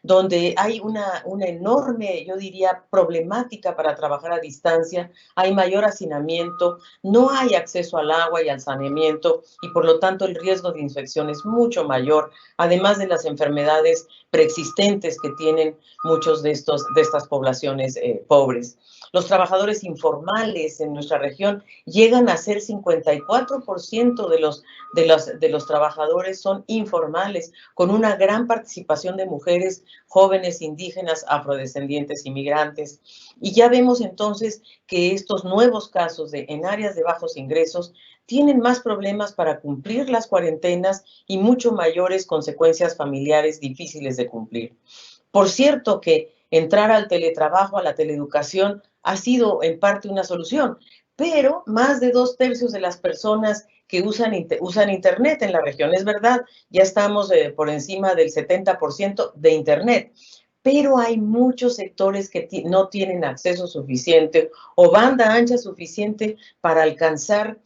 donde hay una enorme, yo diría, problemática para trabajar a distancia, hay mayor hacinamiento, no hay acceso al agua y al saneamiento y por lo tanto el riesgo de infección es mucho mayor, además de las enfermedades preexistentes que tienen muchos de estas poblaciones pobres. Los trabajadores informales en nuestra región llegan a ser 54% de los trabajadores son informales, con una gran participación de mujeres, jóvenes, indígenas, afrodescendientes, inmigrantes. Y ya vemos entonces que estos nuevos casos en áreas de bajos ingresos tienen más problemas para cumplir las cuarentenas y mucho mayores consecuencias familiares difíciles de cumplir. Por cierto que entrar al teletrabajo, a la teleeducación, ha sido en parte una solución, pero más de 2/3 de las personas que usan Internet en la región, es verdad, ya estamos por encima del 70% de Internet, pero hay muchos sectores que no tienen acceso suficiente o banda ancha suficiente para alcanzar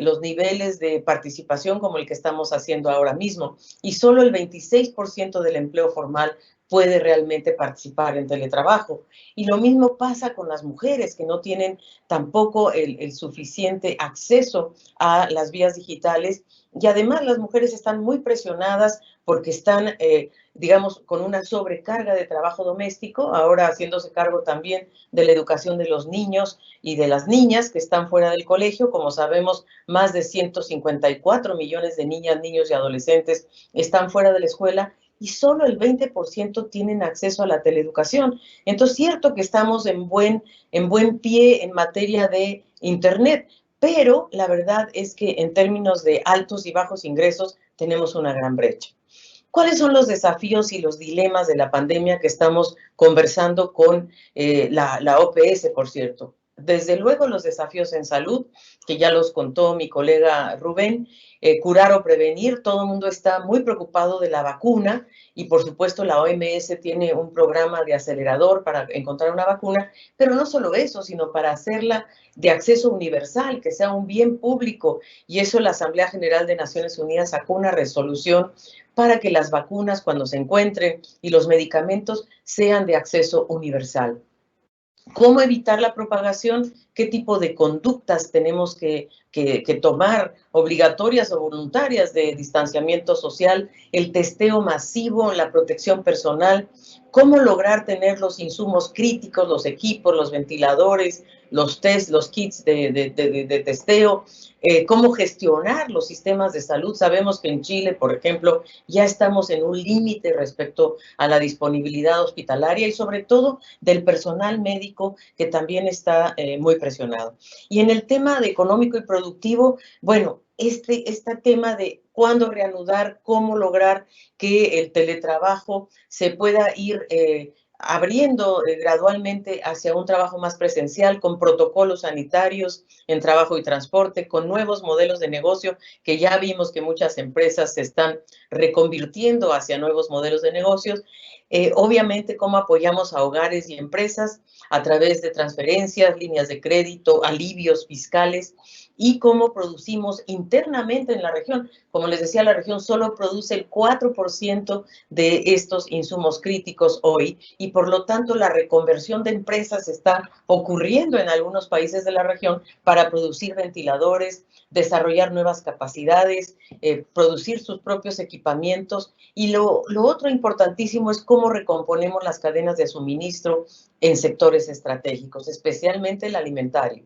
los niveles de participación como el que estamos haciendo ahora mismo. Y solo el 26% del empleo formal puede realmente participar en teletrabajo. Y lo mismo pasa con las mujeres que no tienen tampoco el suficiente acceso a las vías digitales. Y además las mujeres están muy presionadas porque están, digamos, con una sobrecarga de trabajo doméstico, ahora haciéndose cargo también de la educación de los niños y de las niñas que están fuera del colegio. Como sabemos, más de 154 millones de niñas, niños y adolescentes están fuera de la escuela y solo el 20% tienen acceso a la teleeducación. Entonces, cierto que estamos en buen pie en materia de Internet, pero la verdad es que en términos de altos y bajos ingresos tenemos una gran brecha. ¿Cuáles son los desafíos y los dilemas de la pandemia que estamos conversando con la OPS, por cierto? Desde luego los desafíos en salud, que ya los contó mi colega Rubén, curar o prevenir, todo el mundo está muy preocupado de la vacuna y por supuesto la OMS tiene un programa de acelerador para encontrar una vacuna, pero no solo eso, sino para hacerla de acceso universal, que sea un bien público, y eso la Asamblea General de Naciones Unidas sacó una resolución para que las vacunas cuando se encuentren y los medicamentos sean de acceso universal. ¿Cómo evitar la propagación? ¿Qué tipo de conductas tenemos que tomar, obligatorias o voluntarias, de distanciamiento social, el testeo masivo, la protección personal? ¿Cómo lograr tener los insumos críticos, los equipos, los ventiladores, los test, los kits de testeo? ¿Cómo gestionar los sistemas de salud? Sabemos que en Chile, por ejemplo, ya estamos en un límite respecto a la disponibilidad hospitalaria y sobre todo del personal médico, que también está muy presionado. Y en el tema de económico y productivo, bueno, este tema de cuándo reanudar, cómo lograr que el teletrabajo se pueda ir abriendo gradualmente hacia un trabajo más presencial, con protocolos sanitarios en trabajo y transporte, con nuevos modelos de negocio, que ya vimos que muchas empresas se están reconvirtiendo hacia nuevos modelos de negocios. Obviamente, cómo apoyamos a hogares y empresas a través de transferencias, líneas de crédito, alivios fiscales, y cómo producimos internamente en la región. Como les decía, la región solo produce el 4% de estos insumos críticos hoy, y por lo tanto la reconversión de empresas está ocurriendo en algunos países de la región para producir ventiladores, desarrollar nuevas capacidades, producir sus propios equipamientos. Y lo otro importantísimo es cómo recomponemos las cadenas de suministro en sectores estratégicos, especialmente el alimentario.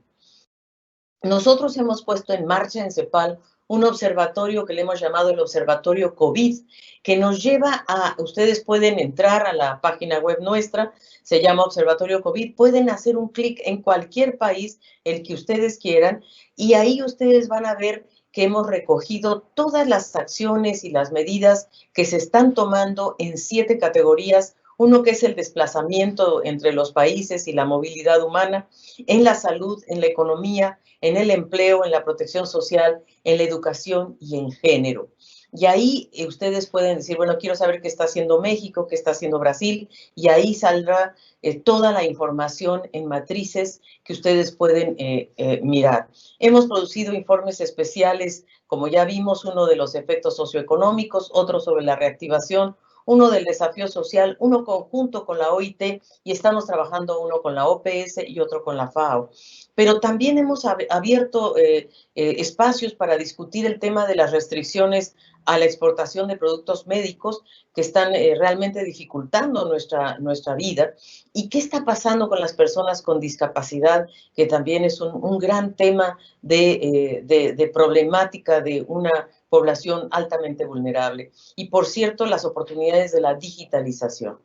Nosotros hemos puesto en marcha en CEPAL un observatorio que le hemos llamado el Observatorio COVID, que nos lleva ustedes pueden entrar a la página web nuestra, se llama Observatorio COVID, pueden hacer un clic en cualquier país, el que ustedes quieran, y ahí ustedes van a ver que hemos recogido todas las acciones y las medidas que se están tomando en 7 categorías. Uno que es el desplazamiento entre los países y la movilidad humana, en la salud, en la economía, en el empleo, en la protección social, en la educación y en género. Y ahí ustedes pueden decir, bueno, quiero saber qué está haciendo México, qué está haciendo Brasil, y ahí saldrá toda la información en matrices que ustedes pueden mirar. Hemos producido informes especiales, como ya vimos, uno de los efectos socioeconómicos, otro sobre la reactivación, uno del desafío social, uno conjunto con la OIT, y estamos trabajando uno con la OPS y otro con la FAO. Pero también hemos abierto espacios para discutir el tema de las restricciones a la exportación de productos médicos, que están realmente dificultando nuestra vida. ¿Y qué está pasando con las personas con discapacidad? Que también es un gran tema de problemática de una población altamente vulnerable. Y por cierto, las oportunidades de la digitalización.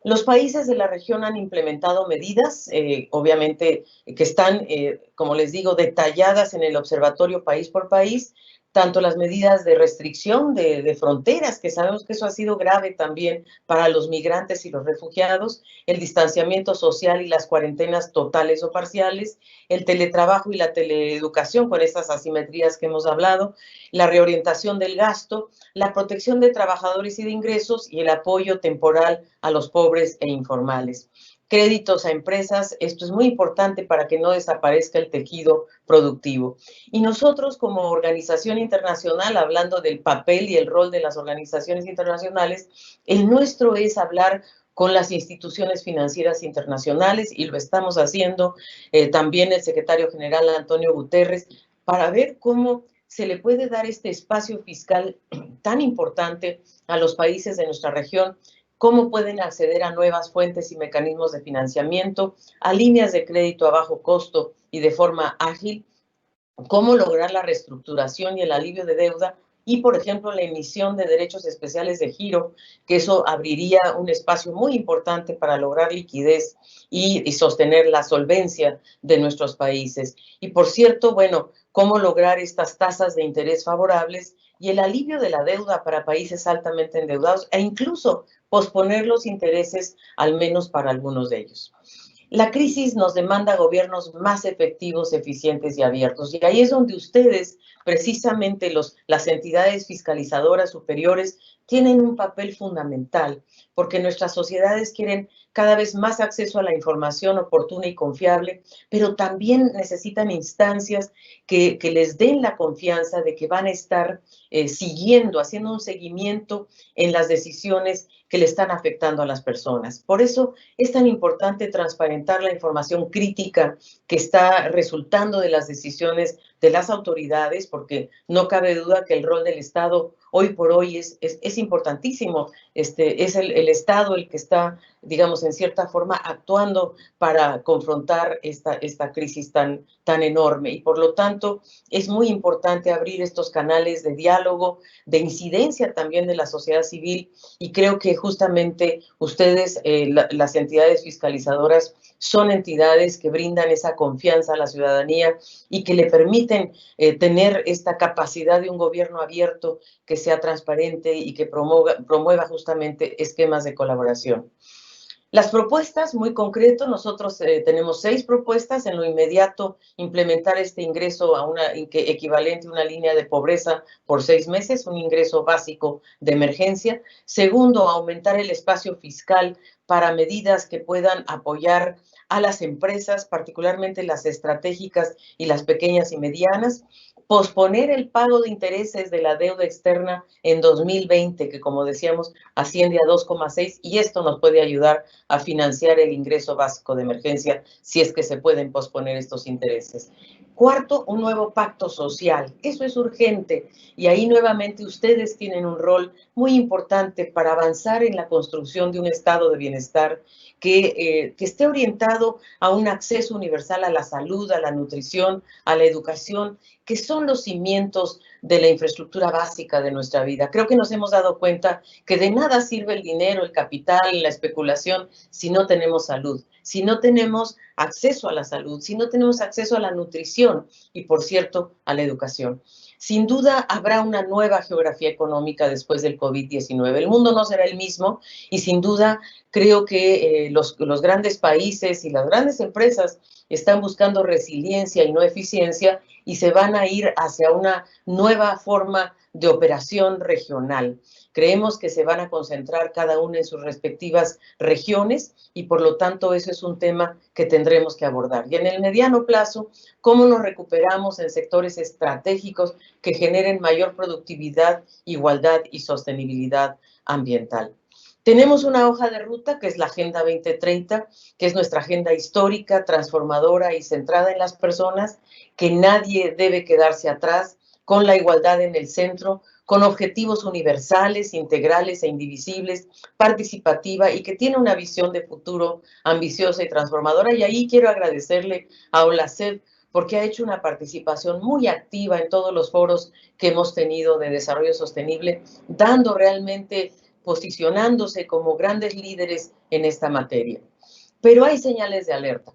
Los países de la región han implementado medidas, obviamente, que están, como les digo, detalladas en el observatorio país por país, tanto las medidas de restricción de fronteras, que sabemos que eso ha sido grave también para los migrantes y los refugiados, el distanciamiento social y las cuarentenas totales o parciales, el teletrabajo y la teleeducación con estas asimetrías que hemos hablado, la reorientación del gasto, la protección de trabajadores y de ingresos y el apoyo temporal a los pobres e informales. Créditos a empresas, esto es muy importante para que no desaparezca el tejido productivo. Y nosotros como organización internacional, hablando del papel y el rol de las organizaciones internacionales, el nuestro es hablar con las instituciones financieras internacionales, y lo estamos haciendo, también el secretario general Antonio Guterres, para ver cómo se le puede dar este espacio fiscal tan importante a los países de nuestra región, cómo pueden acceder a nuevas fuentes y mecanismos de financiamiento, a líneas de crédito a bajo costo y de forma ágil, cómo lograr la reestructuración y el alivio de deuda, y, por ejemplo, la emisión de derechos especiales de giro, que eso abriría un espacio muy importante para lograr liquidez y sostener la solvencia de nuestros países. Y, por cierto, bueno, cómo lograr estas tasas de interés favorables y el alivio de la deuda para países altamente endeudados, e incluso posponer los intereses, al menos para algunos de ellos. La crisis nos demanda gobiernos más efectivos, eficientes y abiertos. Y ahí es donde ustedes, precisamente las entidades fiscalizadoras superiores, tienen un papel fundamental, porque nuestras sociedades quieren cada vez más acceso a la información oportuna y confiable, pero también necesitan instancias que les den la confianza de que van a estar siguiendo, haciendo un seguimiento en las decisiones que le están afectando a las personas. Por eso es tan importante transparentar la información crítica que está resultando de las decisiones de las autoridades, porque no cabe duda que el rol del Estado hoy por hoy es importantísimo. Es el Estado el que está, digamos, en cierta forma actuando para confrontar esta crisis tan enorme. Y por lo tanto, es muy importante abrir estos canales de diálogo, de incidencia también de la sociedad civil, y creo que justamente ustedes, las entidades fiscalizadoras, son entidades que brindan esa confianza a la ciudadanía y que le permiten tener esta capacidad de un gobierno abierto, que sea transparente y que promueva justamente esquemas de colaboración. Las propuestas, muy concreto, nosotros tenemos 6 propuestas. En lo inmediato, implementar este ingreso equivalente a una línea de pobreza por 6 meses, un ingreso básico de emergencia. Segundo, aumentar el espacio fiscal para medidas que puedan apoyar a las empresas, particularmente las estratégicas y las pequeñas y medianas. Posponer el pago de intereses de la deuda externa en 2020, que como decíamos asciende a 2,6, y esto nos puede ayudar a financiar el ingreso básico de emergencia si es que se pueden posponer estos intereses. Cuarto, un nuevo pacto social. Eso es urgente y ahí nuevamente ustedes tienen un rol muy importante para avanzar en la construcción de un estado de bienestar que esté orientado a un acceso universal a la salud, a la nutrición, a la educación, que son los cimientos de la infraestructura básica de nuestra vida. Creo que nos hemos dado cuenta que de nada sirve el dinero, el capital, la especulación, si no tenemos salud, si no tenemos acceso a la salud, si no tenemos acceso a la nutrición y, por cierto, a la educación. Sin duda habrá una nueva geografía económica después del COVID-19. El mundo no será el mismo y sin duda creo que los grandes países y las grandes empresas están buscando resiliencia y no eficiencia y se van a ir hacia una nueva forma de operación regional. Creemos que se van a concentrar cada una en sus respectivas regiones y por lo tanto eso es un tema que tendremos que abordar. Y en el mediano plazo, ¿cómo nos recuperamos en sectores estratégicos que generen mayor productividad, igualdad y sostenibilidad ambiental? Tenemos una hoja de ruta que es la Agenda 2030, que es nuestra agenda histórica, transformadora y centrada en las personas, que nadie debe quedarse atrás, con la igualdad en el centro, con objetivos universales, integrales e indivisibles, participativa y que tiene una visión de futuro ambiciosa y transformadora. Y ahí quiero agradecerle a OLACEP porque ha hecho una participación muy activa en todos los foros que hemos tenido de desarrollo sostenible, dando realmente, posicionándose como grandes líderes en esta materia. Pero hay señales de alerta,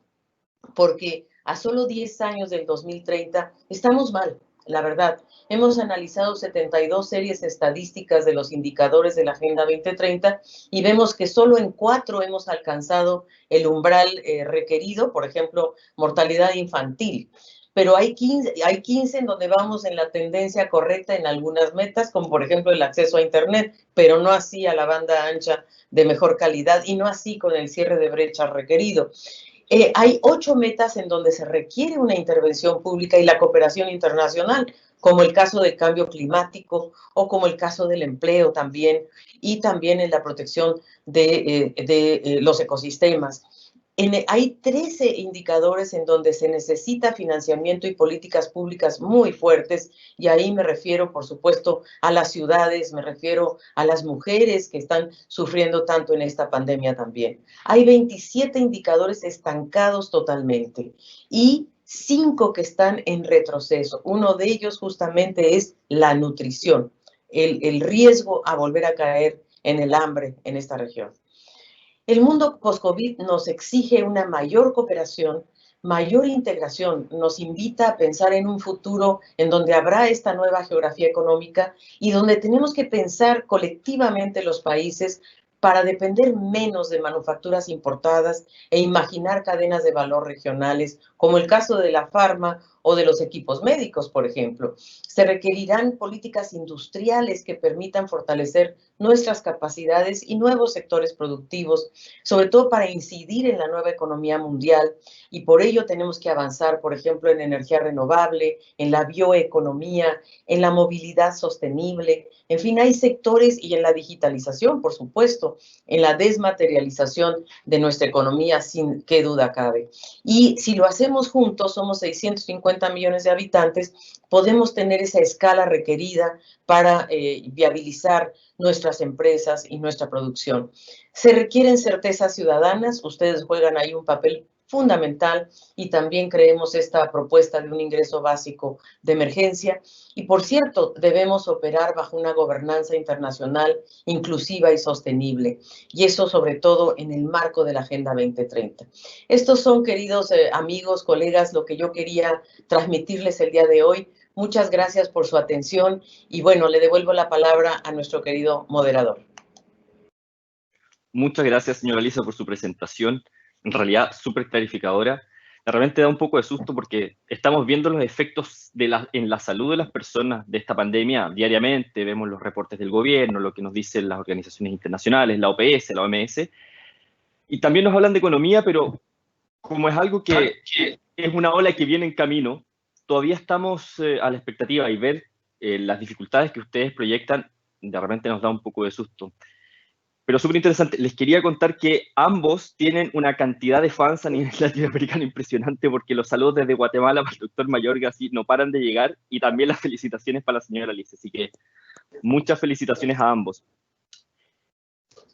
porque a solo 10 años del 2030 estamos mal, la verdad. Hemos analizado 72 series estadísticas de los indicadores de la Agenda 2030 y vemos que solo en 4 hemos alcanzado el umbral requerido, por ejemplo, mortalidad infantil. Pero hay 15 en donde vamos en la tendencia correcta en algunas metas, como por ejemplo el acceso a Internet, pero no así a la banda ancha de mejor calidad y no así con el cierre de brechas requerido. Hay 8 metas en donde se requiere una intervención pública y la cooperación internacional, como el caso del cambio climático o como el caso del empleo también, y también en la protección de los ecosistemas. Hay 13 indicadores en donde se necesita financiamiento y políticas públicas muy fuertes, y ahí me refiero, por supuesto, a las ciudades, me refiero a las mujeres que están sufriendo tanto en esta pandemia también. Hay 27 indicadores estancados totalmente y 5 que están en retroceso. Uno de ellos justamente es la nutrición, el riesgo a volver a caer en el hambre en esta región. El mundo post-COVID nos exige una mayor cooperación, mayor integración, nos invita a pensar en un futuro en donde habrá esta nueva geografía económica y donde tenemos que pensar colectivamente los países para depender menos de manufacturas importadas e imaginar cadenas de valor regionales, como el caso de la farma o de los equipos médicos, por ejemplo. Se requerirán políticas industriales que permitan fortalecer nuestras capacidades y nuevos sectores productivos, sobre todo para incidir en la nueva economía mundial, y por ello tenemos que avanzar, por ejemplo, en energía renovable, en la bioeconomía, en la movilidad sostenible. En fin, hay sectores, y en la digitalización, por supuesto, en la desmaterialización de nuestra economía, sin qué duda cabe. Y si lo hacemos juntos, somos 650 millones de habitantes, podemos tener esa escala requerida para viabilizar nuestras empresas y nuestra producción. Se requieren certezas ciudadanas, ustedes juegan ahí un papel fundamental, y también creemos esta propuesta de un ingreso básico de emergencia. Y por cierto, debemos operar bajo una gobernanza internacional inclusiva y sostenible, y eso sobre todo en el marco de la Agenda 2030. Estos son, queridos amigos, colegas, lo que yo quería transmitirles el día de hoy. Muchas gracias por su atención y bueno, le devuelvo la palabra a nuestro querido moderador. Muchas gracias, señora Lisa, por su presentación. En realidad, súper clarificadora. De repente da un poco de susto porque estamos viendo los efectos en la salud de las personas de esta pandemia diariamente. Vemos los reportes del gobierno, lo que nos dicen las organizaciones internacionales, la OPS, la OMS. Y también nos hablan de economía, pero como es algo que es una ola que viene en camino, todavía estamos a la expectativa, y ver las dificultades que ustedes proyectan de repente nos da un poco de susto. Pero súper interesante. Les quería contar que ambos tienen una cantidad de fans a nivel latinoamericano impresionante, porque los saludos desde Guatemala para el doctor Mayorga así no paran de llegar, y también las felicitaciones para la señora Alice. Así que muchas felicitaciones a ambos.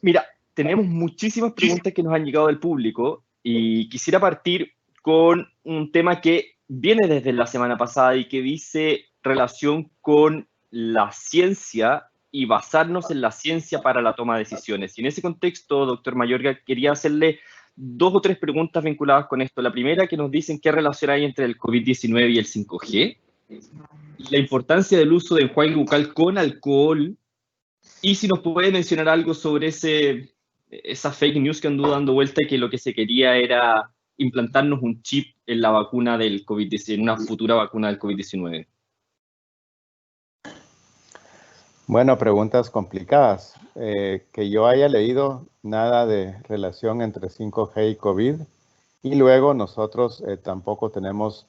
Mira, tenemos muchísimas preguntas que nos han llegado del público y quisiera partir con un tema que viene desde la semana pasada y que dice relación con la ciencia y basarnos en la ciencia para la toma de decisiones. Y en ese contexto, doctor Mayorga, quería hacerle 2 o 3 preguntas vinculadas con esto. La primera, que nos dicen qué relación hay entre el COVID-19 y el 5G, la importancia del uso de enjuague bucal con alcohol, y si nos puede mencionar algo sobre esa fake news que anduvo dando vuelta, y que lo que se quería era implantarnos un chip en la vacuna del COVID-19, en una futura vacuna del COVID-19. Bueno, preguntas complicadas. Que yo haya leído nada de relación entre 5G y COVID, y luego nosotros tampoco tenemos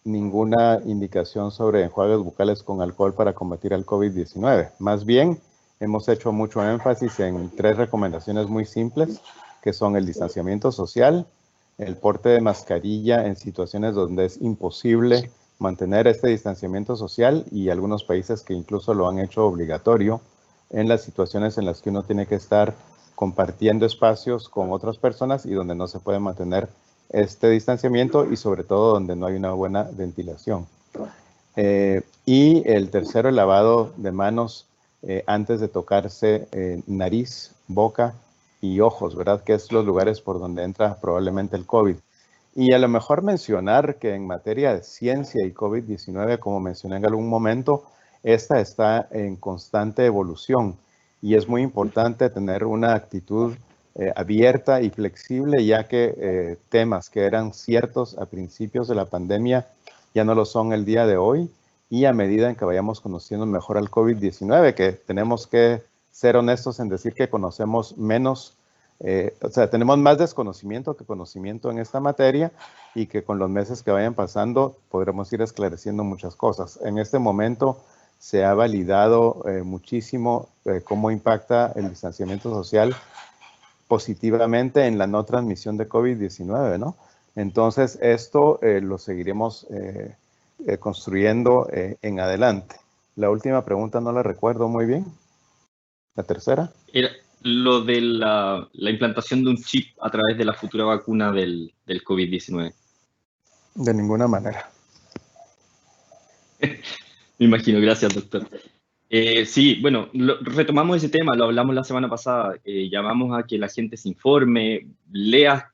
ninguna indicación sobre enjuagues bucales con alcohol para combatir el COVID-19. Más bien, hemos hecho mucho énfasis en 3 recomendaciones muy simples, que son el distanciamiento social, el porte de mascarilla en situaciones donde es imposible mantener este distanciamiento social, y algunos países que incluso lo han hecho obligatorio en las situaciones en las que uno tiene que estar compartiendo espacios con otras personas y donde no se puede mantener este distanciamiento, y sobre todo donde no hay una buena ventilación. Y el tercero, el lavado de manos antes de tocarse nariz, boca y ojos, ¿verdad? Que es los lugares por donde entra probablemente el COVID. Y a lo mejor mencionar que en materia de ciencia y COVID-19, como mencioné en algún momento, esta está en constante evolución, y es muy importante tener una actitud abierta y flexible, ya que temas que eran ciertos a principios de la pandemia ya no lo son el día de hoy, y a medida en que vayamos conociendo mejor al COVID-19, que tenemos que ser honestos en decir que conocemos menos, o sea, tenemos más desconocimiento que conocimiento en esta materia, y que con los meses que vayan pasando podremos ir esclareciendo muchas cosas. En este momento se ha validado muchísimo cómo impacta el distanciamiento social positivamente en la no transmisión de COVID-19, ¿no? Entonces, esto lo seguiremos construyendo en adelante. La última pregunta no la recuerdo muy bien. ¿La tercera? Era lo de la implantación de un chip a través de la futura vacuna del COVID-19. De ninguna manera. Me imagino, gracias, doctor. Sí, bueno, retomamos ese tema, lo hablamos la semana pasada, llamamos a que la gente se informe, lea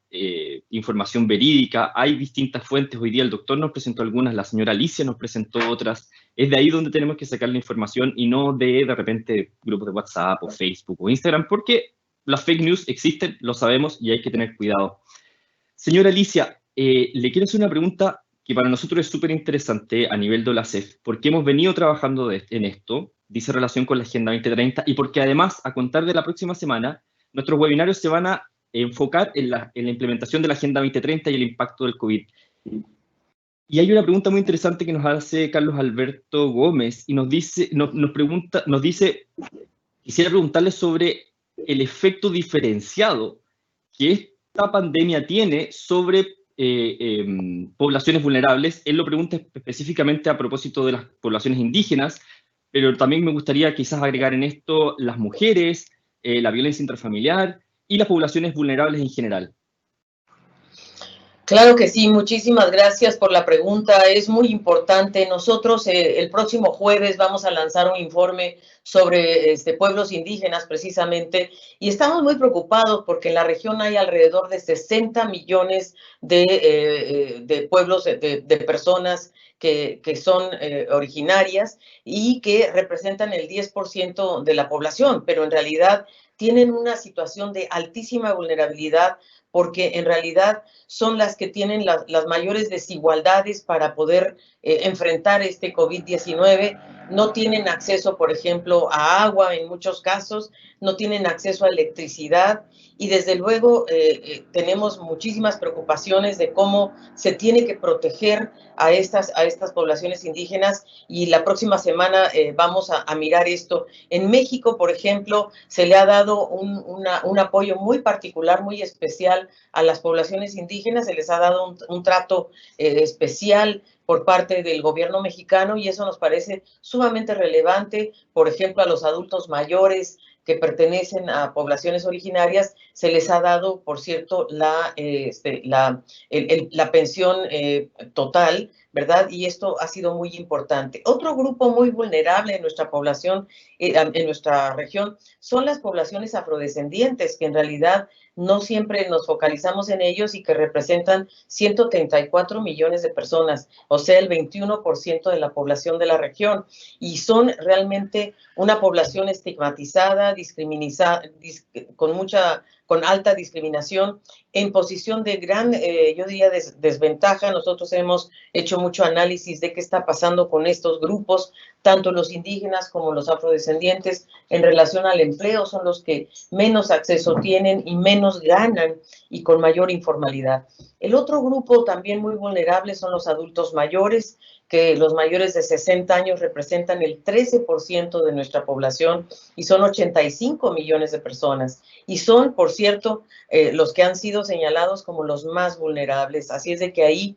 información verídica, hay distintas fuentes, hoy día el doctor nos presentó algunas, la señora Alicia nos presentó otras, es de ahí donde tenemos que sacar la información y no de repente grupos de WhatsApp o Facebook o Instagram, porque las fake news existen, lo sabemos y hay que tener cuidado. Señora Alicia, le quiero hacer una pregunta que para nosotros es súper interesante a nivel de la CEF, porque hemos venido trabajando en esto, dice relación con la Agenda 2030, y porque además, a contar de la próxima semana, nuestros webinarios se van a enfocar en la implementación de la Agenda 2030 y el impacto del COVID. Y hay una pregunta muy interesante que nos hace Carlos Alberto Gómez, y nos dice, quisiera preguntarle sobre el efecto diferenciado que esta pandemia tiene sobre poblaciones vulnerables. Él lo pregunta específicamente a propósito de las poblaciones indígenas, pero también me gustaría quizás agregar en esto las mujeres, la violencia intrafamiliar y las poblaciones vulnerables en general. Claro que sí, muchísimas gracias por la pregunta, es muy importante. Nosotros el próximo jueves vamos a lanzar un informe sobre pueblos indígenas precisamente y estamos muy preocupados porque en la región hay alrededor de 60 millones de pueblos, de personas que son originarias y que representan el 10% de la población, pero en realidad tienen una situación de altísima vulnerabilidad porque en realidad son las que tienen las mayores desigualdades para poder enfrentar este COVID-19. No tienen acceso, por ejemplo, a agua en muchos casos, no tienen acceso a electricidad y desde luego tenemos muchísimas preocupaciones de cómo se tiene que proteger a estas poblaciones indígenas y la próxima semana vamos a mirar esto. En México, por ejemplo, se le ha dado un apoyo muy particular, muy especial a las poblaciones indígenas, se les ha dado un trato especial por parte del gobierno mexicano y eso nos parece sumamente relevante. Por ejemplo, a los adultos mayores que pertenecen a poblaciones originarias se les ha dado, por cierto, la pensión total, ¿verdad? Y esto ha sido muy importante. Otro grupo muy vulnerable en nuestra población, en nuestra región, son las poblaciones afrodescendientes, que en realidad no siempre nos focalizamos en ellos y que representan 134 millones de personas, o sea, el 21% de la población de la región. Y son realmente una población estigmatizada, con alta discriminación, en posición de gran, yo diría, desventaja. Nosotros hemos hecho mucho análisis de qué está pasando con estos grupos, tanto los indígenas como los afrodescendientes, en relación al empleo, son los que menos acceso tienen y menos ganan y con mayor informalidad. El otro grupo también muy vulnerable son los adultos mayores, que los mayores de 60 años representan el 13% de nuestra población y son 85 millones de personas. Y son, por cierto, los que han sido señalados como los más vulnerables. Así es de que ahí,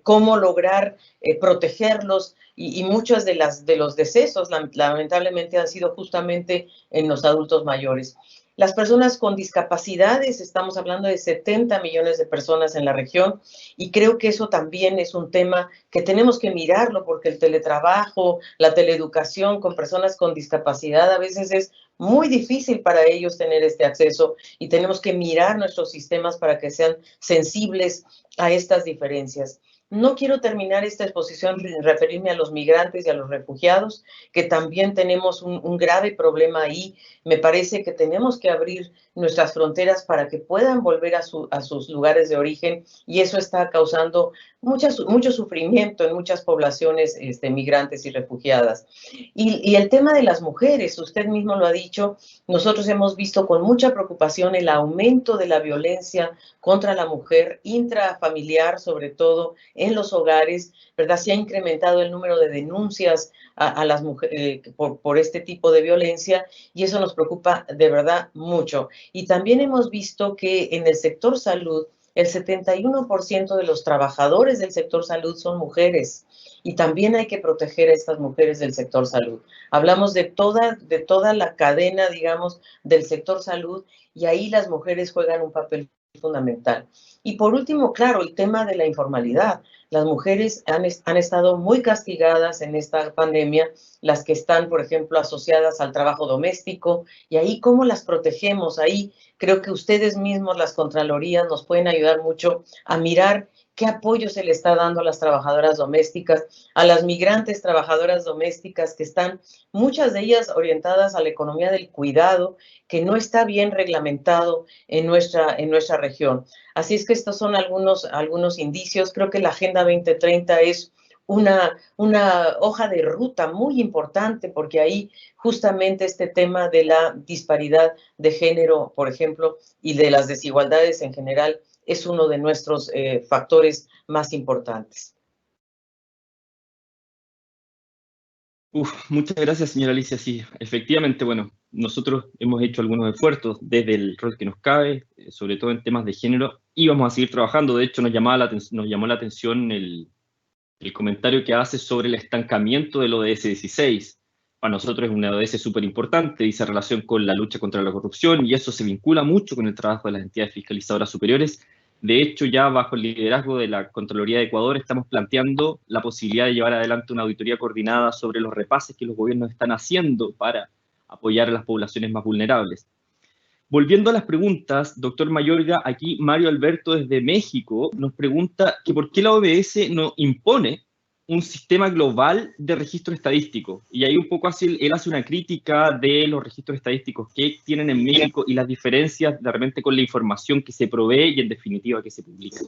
cómo lograr protegerlos y muchos de los decesos, lamentablemente, han sido justamente en los adultos mayores. Las personas con discapacidades, estamos hablando de 70 millones de personas en la región y creo que eso también es un tema que tenemos que mirarlo porque el teletrabajo, la teleeducación con personas con discapacidad a veces es muy difícil para ellos tener este acceso y tenemos que mirar nuestros sistemas para que sean sensibles a estas diferencias. No quiero terminar esta exposición referirme a los migrantes y a los refugiados, que también tenemos un grave problema ahí. Me parece que tenemos que abrir nuestras fronteras para que puedan volver a sus lugares de origen y eso está causando mucho sufrimiento en muchas poblaciones migrantes y refugiadas. Y el tema de las mujeres, usted mismo lo ha dicho, nosotros hemos visto con mucha preocupación el aumento de la violencia contra la mujer, intrafamiliar sobre todo, en los hogares, ¿verdad? Se ha incrementado el número de denuncias a las mujeres por este tipo de violencia y eso nos preocupa de verdad mucho. Y también hemos visto que en el sector salud, el 71% de los trabajadores del sector salud son mujeres y también hay que proteger a estas mujeres del sector salud. Hablamos de toda la cadena, digamos, del sector salud y ahí las mujeres juegan un papel fundamental. Y por último, claro, el tema de la informalidad. las mujeres han estado muy castigadas en esta pandemia, las que están, por ejemplo, asociadas al trabajo doméstico, y ahí cómo las protegemos. Ahí creo que ustedes mismos, las Contralorías, nos pueden ayudar mucho a mirar qué apoyo se le está dando a las trabajadoras domésticas, a las migrantes trabajadoras domésticas que están, muchas de ellas orientadas a la economía del cuidado, que no está bien reglamentado en nuestra región. Así es que estos son algunos indicios. Creo que la Agenda 2030 es una hoja de ruta muy importante, porque ahí justamente este tema de la disparidad de género, por ejemplo, y de las desigualdades en general, es uno de nuestros factores más importantes. Muchas gracias, señora Alicia. Sí, efectivamente, bueno, nosotros hemos hecho algunos esfuerzos desde el rol que nos cabe, sobre todo en temas de género, y vamos a seguir trabajando. De hecho, nos llamó la atención el comentario que hace sobre el estancamiento del ODS 16. Para nosotros es una ODS súper importante, dice relación con la lucha contra la corrupción, y eso se vincula mucho con el trabajo de las entidades fiscalizadoras superiores. De hecho, ya bajo el liderazgo de la Contraloría de Ecuador estamos planteando la posibilidad de llevar adelante una auditoría coordinada sobre los repases que los gobiernos están haciendo para apoyar a las poblaciones más vulnerables. Volviendo a las preguntas, doctor Mayorga, aquí Mario Alberto desde México nos pregunta que por qué la OMS no impone un sistema global de registro estadístico. Y ahí un poco así, él hace una crítica de los registros estadísticos que tienen en México y las diferencias de repente con la información que se provee y en definitiva que se publica.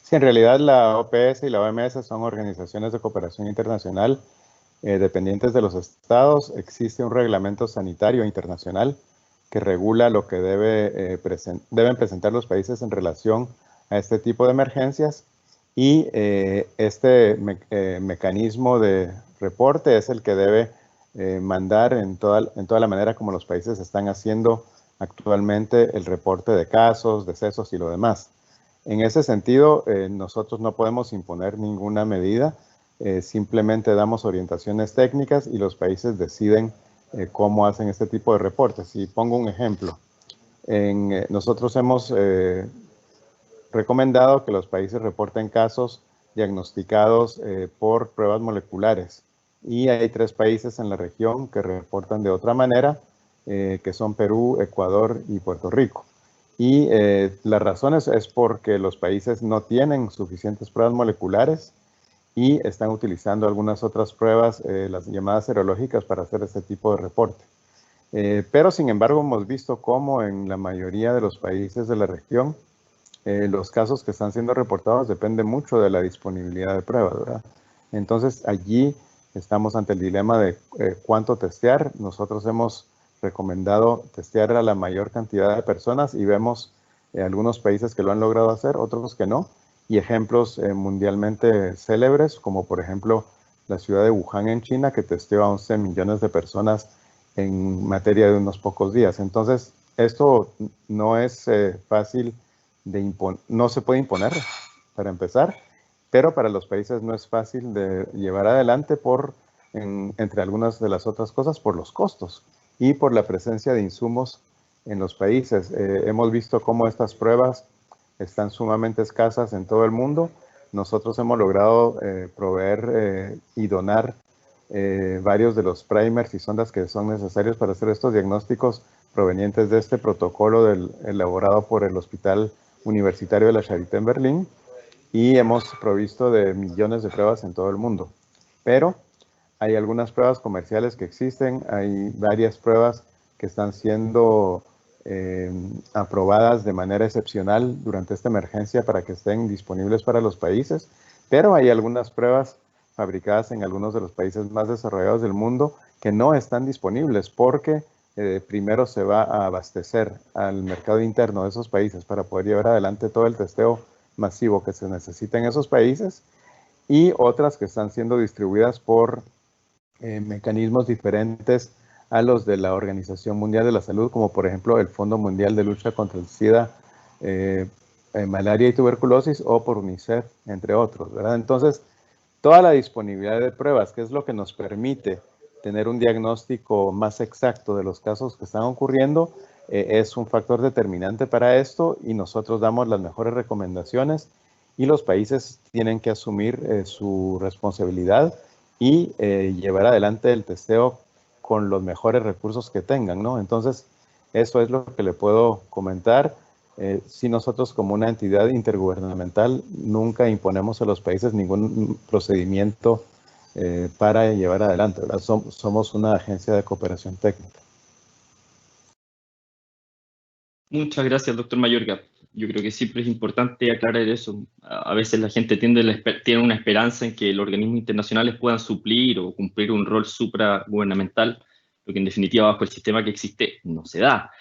Sí, en realidad la OPS y la OMS son organizaciones de cooperación internacional dependientes de los estados. Existe un reglamento sanitario internacional que regula lo que deben presentar los países en relación a este tipo de emergencias, y este mecanismo de reporte es el que debe mandar en toda la manera como los países están haciendo actualmente el reporte de casos, decesos y lo demás. En ese sentido, nosotros no podemos imponer ninguna medida, simplemente damos orientaciones técnicas y los países deciden cómo hacen este tipo de reportes. Y pongo un ejemplo. Nosotros hemos recomendado que los países reporten casos diagnosticados por pruebas moleculares. Y hay 3 países en la región que reportan de otra manera, que son Perú, Ecuador y Puerto Rico. Y las razones es porque los países no tienen suficientes pruebas moleculares y están utilizando algunas otras pruebas, las llamadas serológicas, para hacer este tipo de reporte. Pero sin embargo hemos visto cómo en la mayoría de los países de la región los casos que están siendo reportados dependen mucho de la disponibilidad de pruebas, ¿verdad? Entonces allí estamos ante el dilema de cuánto testear. Nosotros hemos recomendado testear a la mayor cantidad de personas y vemos algunos países que lo han logrado hacer, otros que no, y ejemplos mundialmente célebres, como por ejemplo la ciudad de Wuhan en China, que testeó a 11 millones de personas en materia de unos pocos días. Entonces, esto no es fácil no se puede imponer, para empezar, pero para los países no es fácil de llevar adelante entre algunas de las otras cosas, por los costos y por la presencia de insumos en los países. Hemos visto cómo estas pruebas están sumamente escasas en todo el mundo. Nosotros hemos logrado proveer y donar varios de los primers y sondas que son necesarios para hacer estos diagnósticos provenientes de este protocolo elaborado por el Hospital Universitario de la Charité en Berlín, y hemos provisto de millones de pruebas en todo el mundo. Pero hay algunas pruebas comerciales que existen, hay varias pruebas que están siendo aprobadas de manera excepcional durante esta emergencia para que estén disponibles para los países, pero hay algunas pruebas fabricadas en algunos de los países más desarrollados del mundo que no están disponibles porque primero se va a abastecer al mercado interno de esos países para poder llevar adelante todo el testeo masivo que se necesita en esos países, y otras que están siendo distribuidas por mecanismos diferentes a los de la Organización Mundial de la Salud, como por ejemplo el Fondo Mundial de Lucha contra el SIDA, malaria y tuberculosis, o por UNICEF, entre otros, ¿verdad? Entonces, toda la disponibilidad de pruebas, que es lo que nos permite tener un diagnóstico más exacto de los casos que están ocurriendo, es un factor determinante para esto, y nosotros damos las mejores recomendaciones y los países tienen que asumir su responsabilidad y llevar adelante el testeo con los mejores recursos que tengan, ¿no? Entonces, eso es lo que le puedo comentar. Si nosotros como una entidad intergubernamental nunca imponemos a los países ningún procedimiento para llevar adelante, ¿verdad? Somos una agencia de cooperación técnica. Muchas gracias, doctor Mayorga. Yo creo que siempre es importante aclarar eso. A veces la gente tiene una esperanza en que los organismos internacionales puedan suplir o cumplir un rol supragubernamental, lo que en definitiva bajo el sistema que existe no se da.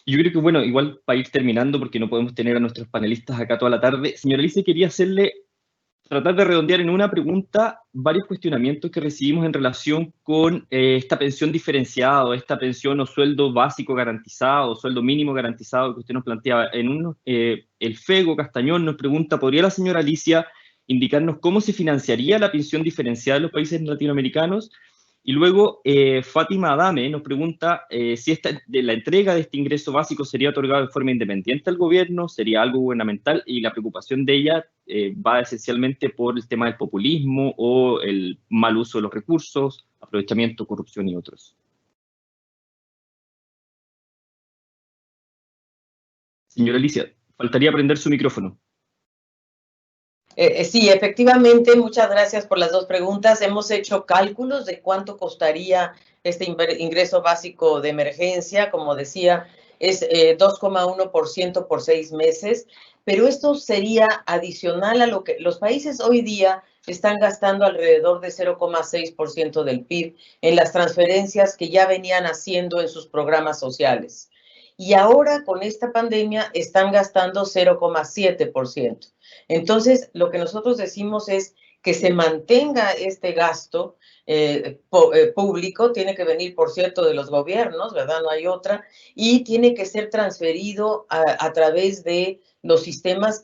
Yo creo que, bueno, igual para ir terminando, porque no podemos tener a nuestros panelistas acá toda la tarde, señora Alicia, quería tratar de redondear en una pregunta varios cuestionamientos que recibimos en relación con esta pensión diferenciada, o esta pensión o sueldo básico garantizado, o sueldo mínimo garantizado que usted nos planteaba. El FEGO Castañón nos pregunta, ¿podría la señora Alicia indicarnos cómo se financiaría la pensión diferenciada en los países latinoamericanos? Y luego Fátima Adame nos pregunta si la entrega de este ingreso básico sería otorgado de forma independiente al gobierno, sería algo gubernamental, y la preocupación de ella va esencialmente por el tema del populismo o el mal uso de los recursos, aprovechamiento, corrupción y otros. Señora Alicia, faltaría prender su micrófono. Sí, efectivamente, muchas gracias por las dos preguntas. Hemos hecho cálculos de cuánto costaría este ingreso básico de emergencia. Como decía, es 2,1% por 6 meses, pero esto sería adicional a lo que los países hoy día están gastando alrededor de 0,6% del PIB en las transferencias que ya venían haciendo en sus programas sociales. Y ahora con esta pandemia están gastando 0,7%. Entonces, lo que nosotros decimos es que se mantenga este gasto público, tiene que venir, por cierto, de los gobiernos, ¿verdad? No hay otra, y tiene que ser transferido a través de los sistemas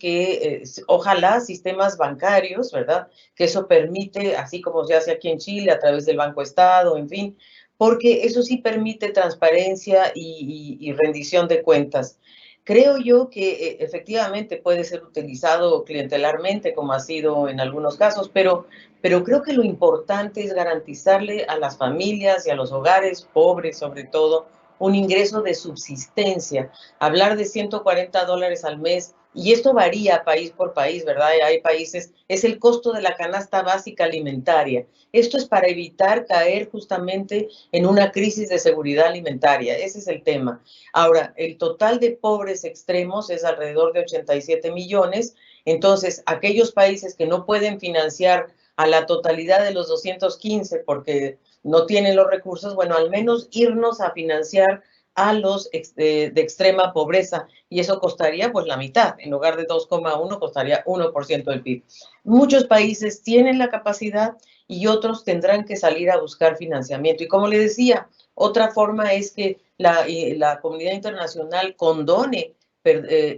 ojalá sistemas bancarios, ¿verdad? Que eso permite, así como se hace aquí en Chile, a través del Banco Estado, en fin, porque eso sí permite transparencia y rendición de cuentas. Creo yo que efectivamente puede ser utilizado clientelarmente, como ha sido en algunos casos, pero creo que lo importante es garantizarle a las familias y a los hogares pobres, sobre todo, un ingreso de subsistencia. Hablar de $140 al mes, y esto varía país por país, ¿verdad? Hay países, es el costo de la canasta básica alimentaria. Esto es para evitar caer justamente en una crisis de seguridad alimentaria. Ese es el tema. Ahora, el total de pobres extremos es alrededor de 87 millones. Entonces, aquellos países que no pueden financiar a la totalidad de los 215 porque no tienen los recursos, bueno, al menos irnos a financiar a los de extrema pobreza, y eso costaría pues la mitad, en lugar de 2,1 costaría 1% del PIB. Muchos países tienen la capacidad y otros tendrán que salir a buscar financiamiento. Y como le decía, otra forma es que la comunidad internacional condone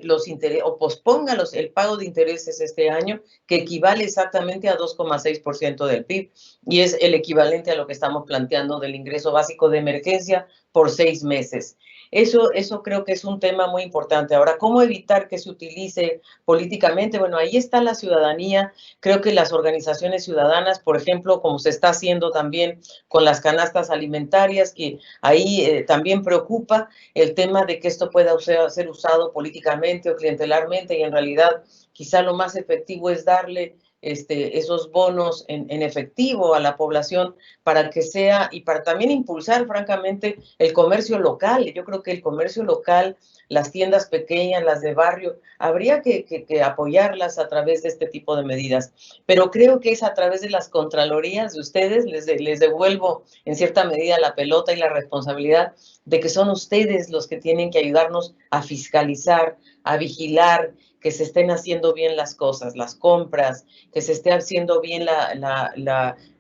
los intereses o posponga el pago de intereses este año, que equivale exactamente a 2,6% del PIB, y es el equivalente a lo que estamos planteando del ingreso básico de emergencia por 6 meses. Eso creo que es un tema muy importante. Ahora, ¿cómo evitar que se utilice políticamente? Bueno, ahí está la ciudadanía. Creo que las organizaciones ciudadanas, por ejemplo, como se está haciendo también con las canastas alimentarias, que ahí también preocupa el tema de que esto pueda ser usado políticamente o clientelarmente, y en realidad quizá lo más efectivo es darle esos bonos en efectivo a la población para que sea, y para también impulsar francamente el comercio local. Yo creo que el comercio local, las tiendas pequeñas, las de barrio, habría que apoyarlas a través de este tipo de medidas. Pero creo que es a través de las contralorías de ustedes, les devuelvo en cierta medida la pelota y la responsabilidad de que son ustedes los que tienen que ayudarnos a fiscalizar, a vigilar que se estén haciendo bien las cosas, las compras, que se esté haciendo bien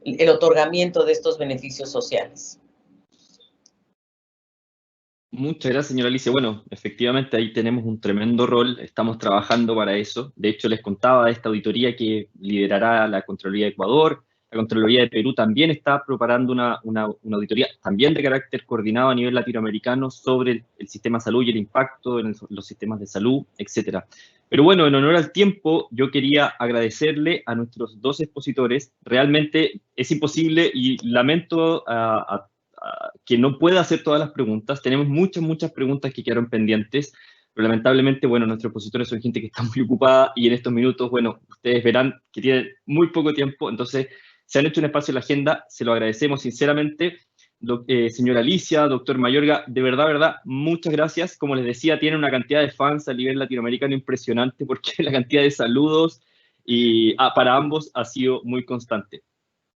el otorgamiento de estos beneficios sociales. Muchas gracias, señora Alicia. Bueno, efectivamente ahí tenemos un tremendo rol, estamos trabajando para eso. De hecho, les contaba de esta auditoría que liderará la Contraloría de Ecuador. La Contraloría de Perú también está preparando una auditoría, también de carácter coordinado a nivel latinoamericano, sobre el sistema de salud y el impacto en los sistemas de salud, etcétera. Pero bueno, en honor al tiempo, yo quería agradecerle a nuestros dos expositores. Realmente es imposible y lamento que no pueda hacer todas las preguntas. Tenemos muchas preguntas que quedaron pendientes, pero lamentablemente, bueno, nuestros expositores son gente que está muy ocupada y en estos minutos, bueno, ustedes verán que tienen muy poco tiempo, entonces se han hecho un espacio en la agenda, se lo agradecemos sinceramente. Señora Alicia, doctor Mayorga, de verdad, muchas gracias. Como les decía, tienen una cantidad de fans a nivel latinoamericano impresionante porque la cantidad de saludos para ambos ha sido muy constante.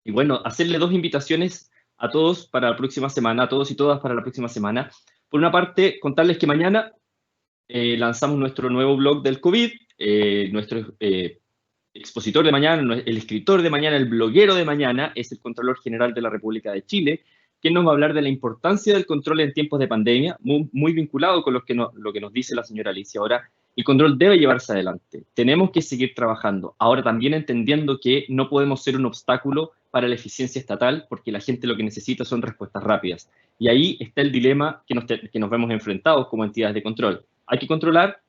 Y bueno, hacerle dos invitaciones a todos para la próxima semana, a todos y todas para la próxima semana. Por una parte, contarles que mañana lanzamos nuestro nuevo blog del COVID, nuestro expositor de mañana, el escritor de mañana, el bloguero de mañana es el Contralor General de la República de Chile, quien nos va a hablar de la importancia del control en tiempos de pandemia, muy vinculado con lo que nos dice la señora Alicia. Ahora, el control debe llevarse adelante. Tenemos que seguir trabajando. Ahora también entendiendo que no podemos ser un obstáculo para la eficiencia estatal, porque la gente lo que necesita son respuestas rápidas. Y ahí está el dilema que nos vemos enfrentados como entidades de control. Hay que controlar,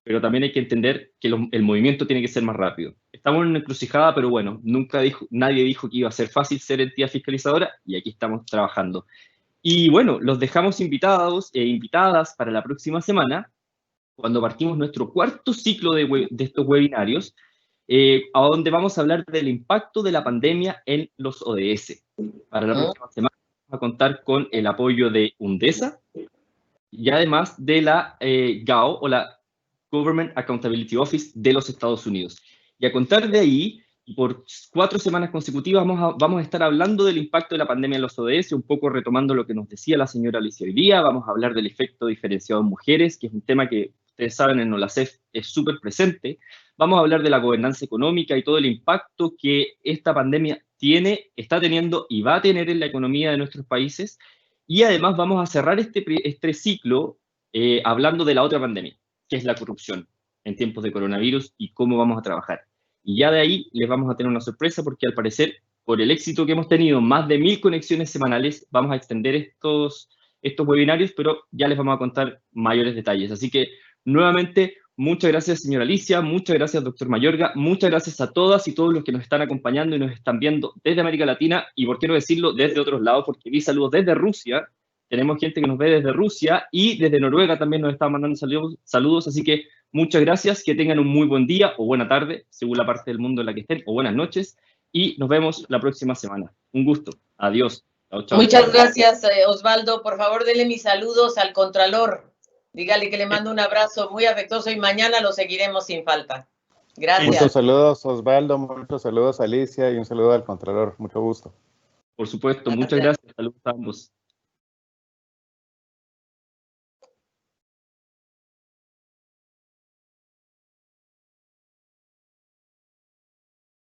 pero también hay que entender que el movimiento tiene que ser más rápido. Estamos en una encrucijada, pero bueno, nadie dijo que iba a ser fácil ser entidad fiscalizadora y aquí estamos trabajando. Y bueno, los dejamos invitados e invitadas para la próxima semana, cuando partimos nuestro cuarto ciclo de estos webinarios, a donde vamos a hablar del impacto de la pandemia en los ODS. Para la próxima semana vamos a contar con el apoyo de UNDESA y además de la GAO, o la Government Accountability Office de los Estados Unidos. Y a contar de ahí, y por 4 semanas consecutivas, vamos a estar hablando del impacto de la pandemia en los ODS, un poco retomando lo que nos decía la señora Alicia hoy día. Vamos a hablar del efecto diferenciado en mujeres, que es un tema que ustedes saben en OLACEF es súper presente. Vamos a hablar de la gobernanza económica y todo el impacto que esta pandemia está teniendo y va a tener en la economía de nuestros países. Y además vamos a cerrar este ciclo hablando de la otra pandemia, que es la corrupción en tiempos de coronavirus y cómo vamos a trabajar. Y ya de ahí les vamos a tener una sorpresa porque al parecer, por el éxito que hemos tenido, más de 1000 conexiones semanales, vamos a extender estos webinarios, pero ya les vamos a contar mayores detalles. Así que, nuevamente, muchas gracias, señora Alicia, muchas gracias, doctor Mayorga, muchas gracias a todas y todos los que nos están acompañando y nos están viendo desde América Latina y, por qué no decirlo, desde otros lados, porque vi saludos desde Rusia. Tenemos gente que nos ve desde Rusia y desde Noruega también nos están mandando saludos, así que muchas gracias, que tengan un muy buen día o buena tarde, según la parte del mundo en la que estén, o buenas noches, y nos vemos la próxima semana. Un gusto. Adiós. Chao, chao. Muchas gracias, Osvaldo. Por favor, dele mis saludos al Contralor. Dígale que le mando un abrazo muy afectuoso y mañana lo seguiremos sin falta. Gracias. Muchos saludos, Osvaldo, muchos saludos, Alicia, y un saludo al Contralor. Mucho gusto. Por supuesto, muchas gracias. Saludos a ambos.